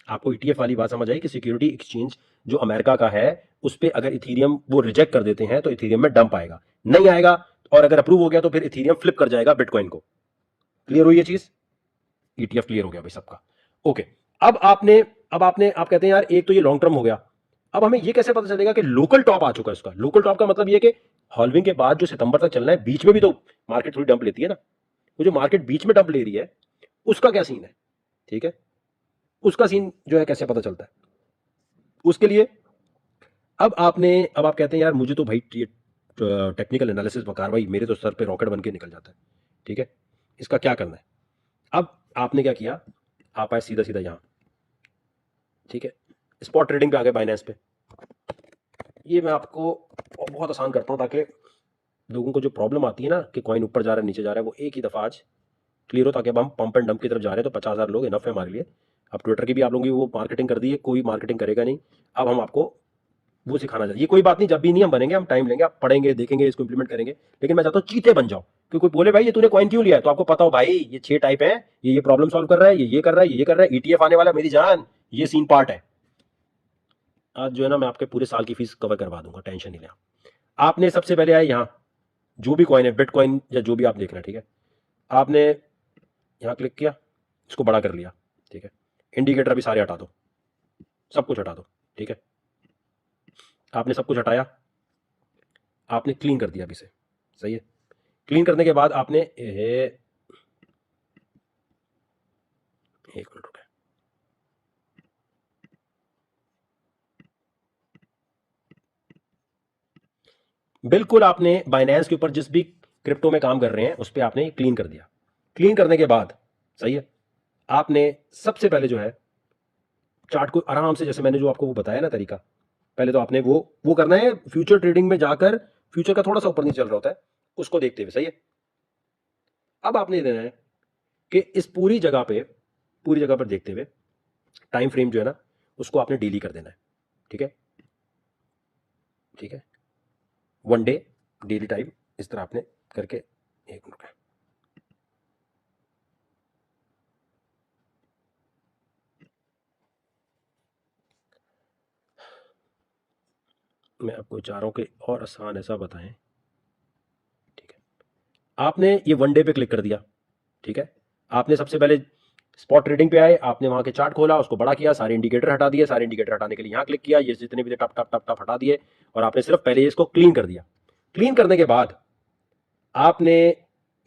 आपको, ईटीएफ वाली बात समझ आई कि सिक्योरिटी एक्सचेंज जो अमेरिका का है उस पर अगर इथीरियम वो रिजेक्ट कर देते हैं तो इथीरियम में डंप आएगा, नहीं आएगा, और अगर अप्रूव हो गया तो फिर इथीरियम फ्लिप कर जाएगा बिटकॉइन को। क्लियर हुई ये चीज, ईटीएफ क्लियर हो गया भाई सबका, ओके। अब आपने आप कहते हैं यार एक तो ये लॉन्ग टर्म हो गया, अब हमें ये कैसे पता चलेगा कि लोकल टॉप आ चुका है इसका। लोकल टॉप का मतलब ये कि हॉल्विंग के बाद जो सितंबर तक चलना है, बीच में भी तो मार्केट थोड़ी डंप लेती है ना, वो जो मार्केट बीच में डंप ले रही है उसका क्या सीन है, ठीक है। उसका सीन जो है कैसे पता चलता है, उसके लिए अब आप कहते हैं यार मुझे तो भाई ये टेक्निकल एनालिसिस बकार भाई मेरे तो सर पे रॉकेट बन के निकल जाता है, ठीक है, इसका क्या करना है। अब आपने क्या किया, आप आए सीधा सीधा यहां, ठीक है, स्पॉट ट्रेडिंग पे आ गए बाइनेंस पे। ये मैं आपको बहुत आसान करता हूं ताकि लोगों को जो प्रॉब्लम आती है ना कि कॉइन ऊपर जा रहा है नीचे जा रहा है, वो एक ही दफा आज क्लियर हो, ताकि अब हम पंप एंड डंप की तरफ जा रहे हैं तो 50,000 लोग इनफ है हमारे लिए। अब ट्विटर की भी आप लोगों की वो मार्केटिंग कर दी है, कोई मार्केटिंग करेगा नहीं, अब हम आपको वो सिखाना चाहिए। ये कोई बात नहीं, जब भी नहीं हम बनेंगे, हम टाइम लेंगे, आप पढ़ेंगे देखेंगे इसको इंप्लीमेंट करेंगे, लेकिन मैं चाहता हूँ चीते बन जाओ, क्योंकि कोई बोले भाई ये तूने कॉइन क्यों लिया है, तो आपको पता हो भाई ये 6 टाइप है, ये प्रॉब्लम सॉल्व कर रहा है, ये कर रहा है, ये कर रहा है, ईटीएफ आने वाला है मेरी जान, ये सीन पार्ट है। आज जो है ना मैं आपके पूरे साल की फीस कवर करवा दूंगा, टेंशन नहीं लें। आपने सबसे पहले आए यहाँ, जो भी कॉइन है बिटकॉइन या जो भी आप देख रहे हैं, ठीक है, आपने यहाँ क्लिक किया, इसको बड़ा कर लिया, ठीक है, इंडिकेटर भी सारे हटा दो, सब कुछ हटा दो, ठीक है। आपने सब कुछ हटाया, आपने क्लीन कर दिया अभी से, सही है। क्लीन करने के बाद आपने एक मिनट रुके, बिल्कुल आपने बाइनेंस के ऊपर जिस भी क्रिप्टो में काम कर रहे हैं उस पर आपने क्लीन कर दिया। क्लीन करने के बाद, सही है, आपने सबसे पहले जो है चार्ट को आराम से, जैसे मैंने जो आपको वो बताया ना तरीका, पहले तो आपने वो करना है। फ्यूचर ट्रेडिंग में जाकर फ्यूचर का थोड़ा सा ऊपर नीचे चल रहा होता है, उसको देखते हुए, सही है। अब आपने ये देना है कि इस पूरी जगह पर देखते हुए टाइम फ्रेम जो है ना, उसको आपने डेली कर देना है। ठीक है, ठीक है, वन डे डेली टाइम, इस तरह आपने करके, एक मिनट का, मैं आपको चाह रहा हूं कि और आसान ऐसा बताएं। ठीक है, आपने ये वन डे पे क्लिक कर दिया। ठीक है, आपने सबसे पहले स्पॉट ट्रेडिंग पे आए, आपने वहां के चार्ट खोला, उसको बड़ा किया, सारे इंडिकेटर हटा दिए, सारे इंडिकेटर हटाने के लिए यहां क्लिक किया, ये जितने भी टप टप टप टप हटा दिए, और आपने सिर्फ पहले इसको क्लीन कर दिया। क्लीन करने के बाद आपने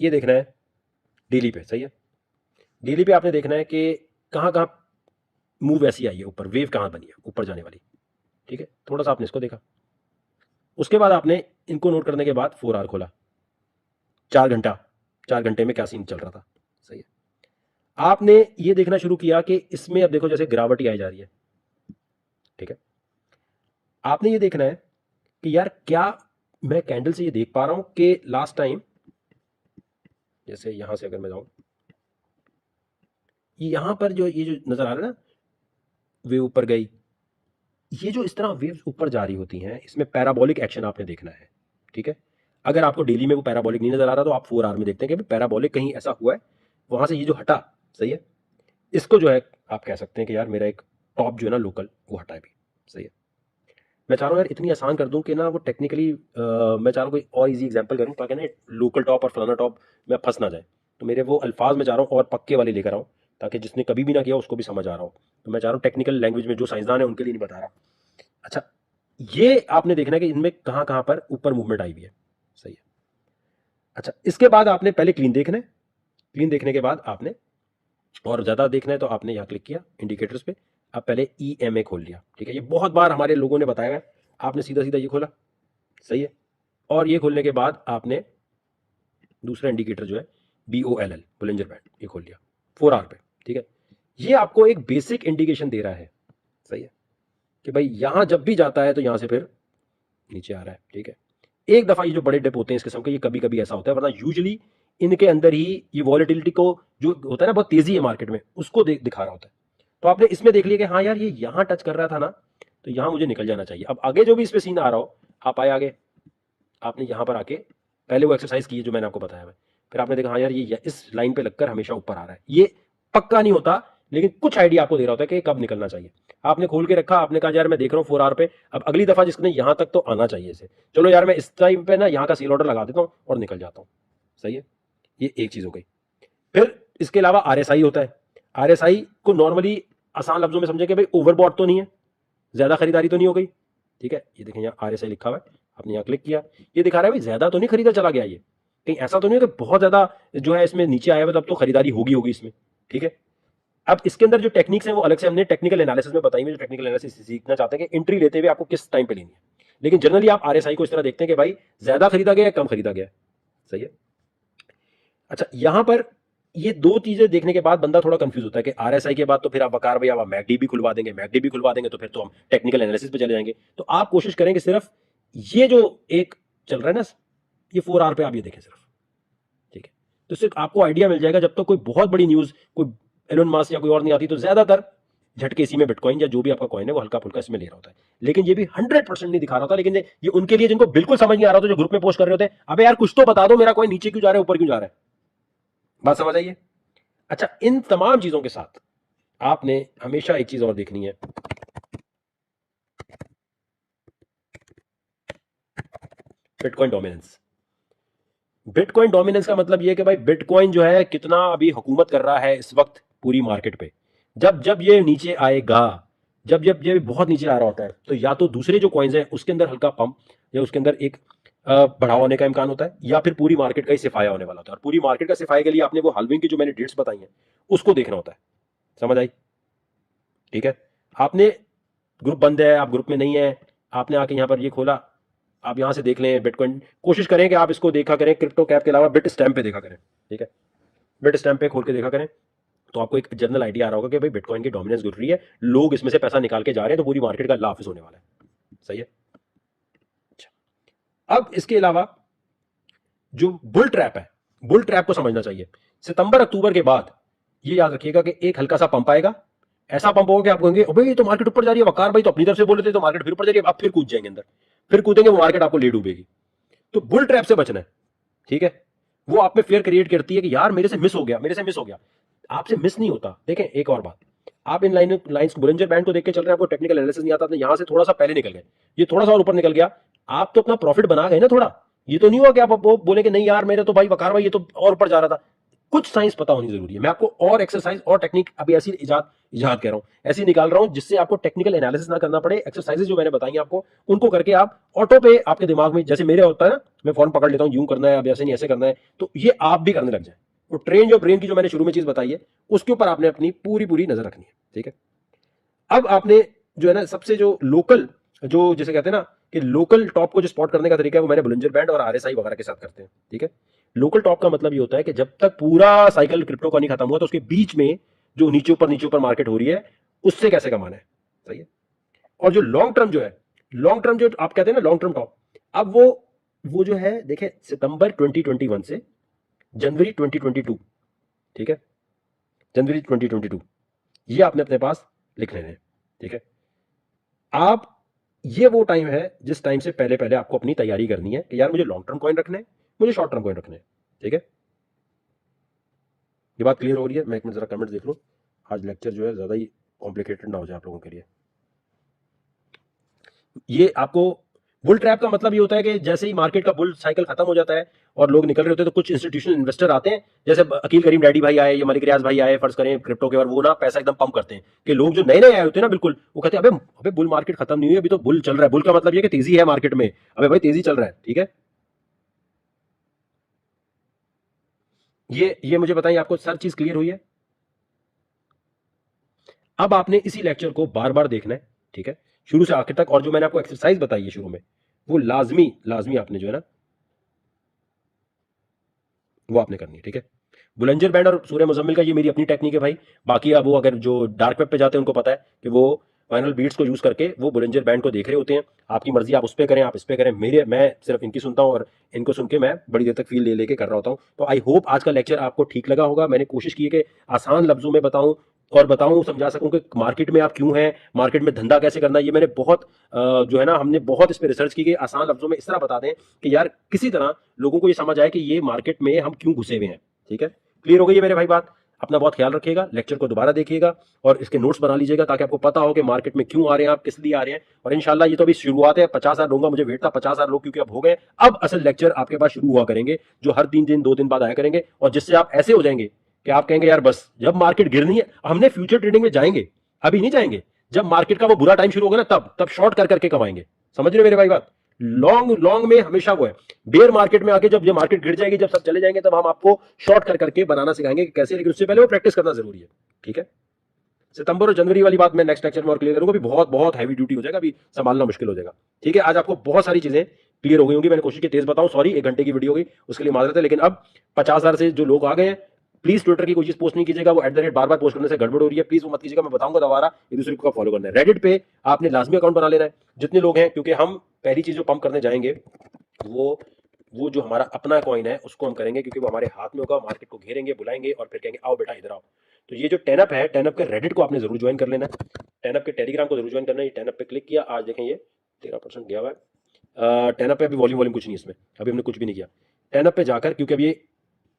ये देखना है डेली पे, सही है। डेली पे आपने देखना है कि कहां कहां मूव ऐसी आई है, ऊपर वेव कहां बनी है ऊपर जाने वाली। ठीक है, थोड़ा सा आपने इसको देखा, उसके बाद आपने इनको नोट करने के बाद 4 आवर खोला, 4 घंटा, 4 घंटे में क्या सीन चल रहा था, सही है। आपने ये देखना शुरू किया कि इसमें अब देखो जैसे गिरावट ही आई जा रही है। ठीक है, आपने ये देखना है कि यार क्या मैं कैंडल से ये देख पा रहा हूं कि लास्ट टाइम, जैसे यहां से अगर मैं जाऊं, यहां पर जो ये जो नजर आ रहा है ना, वेव ऊपर गई, ये जो इस तरह वेव्स ऊपर जा रही होती हैं, इसमें पैराबोलिक एक्शन आपने देखना है। ठीक है, अगर आपको डेली में वो पैराबोलिक नहीं नजर आ रहा तो आप 4 आवर में देखते हैं कि पैराबोलिक कहीं ऐसा हुआ है, वहां से ये जो हटा, सही है, इसको जो है आप कह सकते हैं कि यार मेरा एक टॉप जो है ना लोकल, वो हटा है भी, सही है। मैं चाह रहा हूँ यार इतनी आसान कर दूं कि ना वो टेक्निकली, मैं चाह रहा हूँ कोई और इजी एग्जांपल करूं ताकि ना लोकल टॉप और फलाना टॉप में फंस ना जाए। तो मेरे वो अल्फाज मैं चाह रहा हूँ और पक्के वाले लेकर आऊँ, ताकि जिसने कभी भी ना किया उसको भी समझ आ रहा हो। तो मैं चाह रहा हूँ टेक्निकल लैंग्वेज में, जो साइंसदान है उनके लिए नहीं बता रहा। अच्छा, ये आपने देखना है कि इनमें कहां कहां पर ऊपर मूवमेंट आई हुई है, सही है। अच्छा, इसके बाद आपने पहले क्लीन देखना है। क्लीन देखने के बाद आपने और ज्यादा देखना है तो आपने यहां क्लिक किया इंडिकेटर्स पे, आप पहले EMA खोल लिया। ठीक है, ये बहुत बार हमारे लोगों ने बताया है, आपने सीधा सीधा ये खोला, सही है। और ये खोलने के बाद आपने दूसरा इंडिकेटर जो है BOLL, बुलिंजर बैंड, ये खोल लिया 4 आवर पे। ठीक है, ये आपको एक बेसिक इंडिकेशन दे रहा है, सही है, कि भाई यहां जब भी जाता है तो यहां से फिर नीचे आ रहा है। ठीक है, एक दफा ये जो बड़े डिप होते हैं इस किस्म के, ये कभी कभी ऐसा होता है, वरना यूजुअली इनके अंदर ही ये वॉलेटिलिटी को, जो होता है ना बहुत तेजी है मार्केट में, उसको दिखा रहा होता है। तो आपने इसमें देख लिया कि हाँ यार ये यहां टच कर रहा था ना, तो यहां मुझे निकल जाना चाहिए। अब आगे जो भी इस पे सीन आ रहा हो, आप आए आगे, आपने यहां पर आके पहले वो एक्सरसाइज की है जो मैंने आपको बताया है, फिर आपने देखा हाँ यार ये इस लाइन पे लगकर हमेशा ऊपर आ रहा है। ये पक्का नहीं होता, लेकिन कुछ आइडिया आपको दे रहा होता है कि कब निकलना चाहिए। आपने खोल के रखा, आपने कहा यार मैं देख रहा हूँ 4 आवर पे, अब अगली दफा जिसने यहां तक तो आना चाहिए इसे, चलो यार मैं इस टाइम पे ना यहाँ का सील ऑर्डर लगा देता हूँ और निकल जाता हूँ, सही है। ये एक चीज हो गई। फिर इसके अलावा RSI होता है। RSI को नॉर्मली आसान लफ्जों में समझे कि भाई ओवरबॉट तो नहीं है, ज्यादा खरीदारी तो नहीं हो गई। ठीक है, ये देखें यहाँ RSI लिखा हुआ है, आपने यहाँ क्लिक किया, ये दिखा रहा है भाई ज्यादा तो नहीं खरीदा चला गया, ये कहीं ऐसा तो नहीं है कि बहुत ज्यादा जो है इसमें नीचे आया हुआ, तब तो खरीदारी होगी होगी इसमें। ठीक है, अब इसके अंदर जो टेक्निक्स हैं वो अलग से हमने टेक्निकल एनालिसिस में बताई हुई, जो टेक्निकल एनालिसिस सीखना चाहते हैं कि एंट्री लेते हुए आपको किस टाइम पे लेनी है। लेकिन जनरली आप RSI को इस तरह देखते हैं कि भाई ज्यादा खरीदा गया है, कम खरीदा गया है, सही है। अच्छा, यहां पर ये दो चीजें देखने के बाद बंदा थोड़ा कंफ्यूज होता है कि RSI के बाद तो फिर आप वकार भैया आप मैकडी भी खुलवा देंगे, मैकडी भी खुलवा देंगे तो फिर तो हम टेक्निकल एनालिसिस पे चले जाएंगे। तो आप कोशिश करें कि सिर्फ ये जो एक चल रहा है ना, ये 4 आवर पे आप ये देखें सिर्फ। ठीक है, तो इससे आपको आइडिया मिल जाएगा। जब तक कोई बहुत बड़ी न्यूज, कोई एलोन मास्क या कोई और नहीं आती, तो ज्यादातर झटके इसी में बिटकॉइन या जो भी आपका कॉइन है वो हल्का फुल्का इसमें ले रहा होता है। लेकिन ये भी 100% नहीं दिखा रहा होता। लेकिन ये उनके लिए जिनको बिल्कुल समझ नहीं आ रहा होता, जो ग्रुप में पोस्ट कर रहे होते हैं, अबे यार कुछ तो बता दो, मेरा कॉइन नीचे क्यों जा रहा है, ऊपर क्यों जा रहा है, बात समझ आइए। अच्छा, इन तमाम चीजों के साथ आपने हमेशा एक चीज और देखनी है, बिटकॉइन डोमिनेंस। बिटकॉइन डोमिनेंस का मतलब यह कि भाई बिटकॉइन जो है कितना अभी हुकूमत कर रहा है इस वक्त पूरी मार्केट पे। जब जब ये नीचे आएगा, जब जब ये बहुत नीचे आ रहा होता है, तो या तो दूसरे जो कॉइन्स हैं उसके अंदर हल्का पंप या उसके अंदर एक बढ़ाव होने का इम्कान होता है, या फिर पूरी मार्केट का ही सिफाया होने वाला होता है। और पूरी मार्केट का सिफाया के लिए आपने वो हाल्विंग की जो मैंने डेट्स बताई हैं उसको देखना होता है, समझ आई। ठीक है, आपने ग्रुप बंद है, आप ग्रुप में नहीं है, आपने आके यहाँ पर ये खोला, आप यहाँ से देख लें बिटकॉइन। कोशिश करें कि आप इसको देखा करें क्रिप्टो कैप के अलावा बिट स्टैम्प पे देखा करें। ठीक है, बिट स्टैम्प पे खोल के देखा करें, तो आपको एक जनरल आइडिया आ रहा होगा कि भाई बिटकॉइन की डोमिनेंस गिर रही है, लोग इसमें से पैसा निकाल के जा रहे हैं, तो पूरी मार्केट का लाफ होने वाला है। सही है। अच्छा, अब इसके अलावा जो बुल ट्रैप है, बुल ट्रैप को समझना चाहिए। सितंबर अक्टूबर के बाद ये याद रखिएगा कि एक हल्का सा पंप आएगा, ऐसा पंप होगा कि आप कहेंगे भाई ये तो मार्केट ऊपर जा रही है, वकार भाई तो अपनी तरफ से बोल रहे थे तो मार्केट फिर ऊपर जा रही है, आप फिर कूद जाएंगे अंदर, फिर कूदेंगे, वो मार्केट आपको ले डूबेगी। तो बुल ट्रैप से बचना है, ठीक है। वो आप में फेयर क्रिएट करती है कि यार मेरे से मिस हो गया, मेरे से मिस हो गया। आपसे मिस नहीं होता। देखें एक और बात, आप इन लाइंस बोलिंजर बैंड को देख के चल रहे हैं, आपको टेक्निकल एनालिसिस नहीं आता, आपने यहां से थोड़ा सा पहले निकल गए, ये थोड़ा सा और ऊपर निकल गया, आप तो अपना प्रॉफिट बना गए ना थोड़ा। ये तो नहीं हुआ कि आप वो बोले कि नहीं यार मेरे तो भाई वकार भाई ये तो और ऊपर जा रहा था। कुछ साइंस पता होनी जरूरी है। मैं आपको और एक्सरसाइज और टेक्निक अभी ऐसी इजाद इजाद कह रहा हूं, ऐसी निकाल रहा हूं जिससे आपको टेक्निकल एनालिसिस ना करना पड़े। एक्सरसाइजेज जो मैंने बताई आपको, उनको करके आप ऑटो पे आपके दिमाग में, जैसे मेरे होता है ना, मैं फौरन पकड़ लेता हूं यूं करना है, अब ऐसे नहीं ऐसे करना है, तो ये आप भी करने लग जाए। तो ट्रेन जो ब्रेन की जो मैंने शुरू में चीज बताई है, उसके ऊपर आपने अपनी पूरी पूरी नजर रखनी है, ठीक है। अब आपने जो है ना सबसे जो लोकल, जो जैसे कहते हैं ना कि लोकल टॉप को जो स्पॉट करने का तरीका है, वो मैंने बुलिंजर बैंड और आरएसआई वगैरह के साथ करते हैं, ठीक है। लोकल टॉप का मतलब ये होता है कि जब तक पूरा साइकिल क्रिप्टो का नहीं खत्म हुआ, तो उसके बीच में जो नीचे ऊपर मार्केट हो रही है, उससे कैसे कमाना है। सही है। और जो लॉन्ग टर्म जो है, लॉन्ग टर्म जो आप कहते हैं ना लॉन्ग टर्म टॉप, अब वो जो है देखे सितंबर 2021 से जनवरी 2022, ठीक है, जनवरी 2022, ये आपने अपने पास लिख लेने हैं, ठीक है। आप, ये वो टाइम है जिस टाइम से पहले पहले आपको अपनी तैयारी करनी है कि यार मुझे लॉन्ग टर्म कॉइन रखने हैं, मुझे शॉर्ट टर्म कॉइन रखने हैं, ठीक है। ये बात क्लियर हो रही है? मैं एक मिनट जरा कमेंट्स देख लूं, आज लेक्चर जो है ज्यादा ही कॉम्प्लिकेटेड ना हो जाए आप लोगों के लिए। ये आपको बुल ट्रैप का मतलब ये होता है कि जैसे ही मार्केट का बुल साइकिल खत्म हो जाता है और लोग निकल रहे होते हैं, तो कुछ इंस्टीट्यूशनल इन्वेस्टर आते हैं, जैसे अकील करीम डैडी भाई आए, या मलिक रियाज भाई आए, फर्ज करें क्रिप्टो के, और वो ना पैसा एकदम पंप करते हैं कि लोग जो नए नए आए होते हैं ना, बिल्कुल वो कहते हैं अबे अबे बुल मार्केट खत्म नहीं हुई, अभी तो बुल चल रहा है। बुल का मतलब ये कि तेजी है मार्केट में, अबे भाई तेजी चल रहा है, ठीक है। ये मुझे बताइए, आपको सर चीज क्लियर हुई है? अब आपने इसी लेक्चर को बार बार देखना है, ठीक है, शुरू से आखिर तक। और जो मैंने आपको एक्सरसाइज बताई है शुरू में, वो लाजमी लाजमी आपने जो है ना वो आपने करनी है, ठीक है। बुलंजर बैंड और सूर्य मुजम्मिल का ये मेरी अपनी टेक्निक है भाई। बाकी अब वो अगर जो डार्क वेब पे जाते हैं उनको पता है कि वो फाइनल बीट्स को यूज करके वो बुलंजर बैंड को देख रहे होते हैं। आपकी मर्जी, आप उस पर करें, आप इस पे करें, मैं सिर्फ इनकी सुनता हूँ और इनको सुन के मैं बड़ी देर तक फील ले लेके कर रहा होता हूँ। तो आई होप आज का लेक्चर आपको ठीक लगा होगा। मैंने कोशिश की है कि आसान लफ्जों में बताऊं और बताऊं, समझा सकूं कि मार्केट में आप क्यों हैं, मार्केट में धंधा कैसे करना है। ये मैंने बहुत जो है ना, हमने बहुत इस पर रिसर्च की कि आसान लफ्जों में इस तरह बता दें कि यार किसी तरह लोगों को ये समझ आए कि ये मार्केट में हम क्यों घुसे हुए हैं, ठीक है। क्लियर हो गई है मेरे भाई बात? अपना बहुत ख्याल रखिएगा, लेक्चर को दोबारा देखिएगा और इसके नोट्स बना लीजिएगा, ताकि आपको पता हो कि मार्केट में क्यों आ रहे हैं आप, किस लिए आ रहे हैं। और इंशाल्लाह ये तो अभी शुरुआत है, 50,000 लोगों का मुझे वेट था, 50,000 लोग क्योंकि अब हो गए, अब असल लेक्चर आपके पास शुरू हुआ करेंगे, जो हर 3 दिन 2 दिन बाद आया करेंगे, और जिससे आप ऐसे हो जाएंगे कि आप कहेंगे यार बस जब मार्केट गिरनी है, हमने फ्यूचर ट्रेडिंग में जाएंगे, अभी नहीं जाएंगे। जब मार्केट का वो बुरा टाइम शुरू होगा ना, तब शॉर्ट कर करके कमाएंगे। समझ रहे हो मेरे भाई बात? लॉन्ग लॉन्ग में हमेशा वो है, बेयर मार्केट में आके जब ये मार्केट गिर जाएगी, जब सब चले जाएंगे, तब हम आपको शॉर्ट कर करके बनाना सिखाएंगे कि कैसे, लेकिन उससे पहले वो प्रैक्टिस करना जरूरी है, ठीक है। सितंबर और जनवरी वाली बात मैं नेक्स्ट लेक्चर में और क्लियर करूंगा, अभी बहुत बहुत हैवी ड्यूटी हो जाएगा, अभी संभालना मुश्किल हो जाएगा, ठीक है। आज आपको बहुत सारी चीजें क्लियर हो गई होंगी, मैंने कोशिश की तेज बताऊं, सॉरी 1 घंटे की वीडियो होगी उसके लिए माजरत है। लेकिन अब 50,000 से जो लोग आ गए हैं, प्लीज ट्विटर की कोई चीज पोस्ट नहीं कीजिएगा, वो @ बार बार पोस्ट करने से गड़बड़ हो रही है, प्लीज वो मत कीजिएगा। मैं बताऊंगा दोबारा, एक दूसरे को फॉलो करना है। रेडिट पे आपने लाजमी अकाउंट बना लेना है, जितने लोग हैं, क्योंकि हम पहली चीज जो पंप करने जाएंगे वो जो हमारा अपना कॉइन है उसको हम करेंगे, क्योंकि वो हमारे हाथ में होगा, मार्केट को घेरेंगे, बुलाएंगे और फिर कहेंगे आओ बेटा इधर आओ। तो ये जो टेनअप है, टेनअप के रेडिट को आपने जरूर ज्वाइन कर लेना है, टेनअप के टेलीग्राम को जरूर ज्वाइन करना है। टेनअप पे क्लिक किया, आज देखें ये 13% गया हुआ है। टेनअप पे अभी वॉल्यूम कुछ नहीं, इसमें अभी हमने कुछ भी नहीं किया। टेनअप पे जाकर, क्योंकि अभी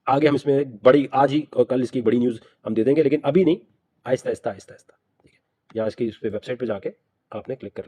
आगे हम इसमें बड़ी, आज ही और कल इसकी बड़ी न्यूज़ हम दे देंगे, लेकिन अभी नहीं, आहिस्ता आहिस्ता आहिस्ता आहिस्ता, ठीक है। यहाँ इसकी इस पे वेबसाइट पे जाके आपने क्लिक कर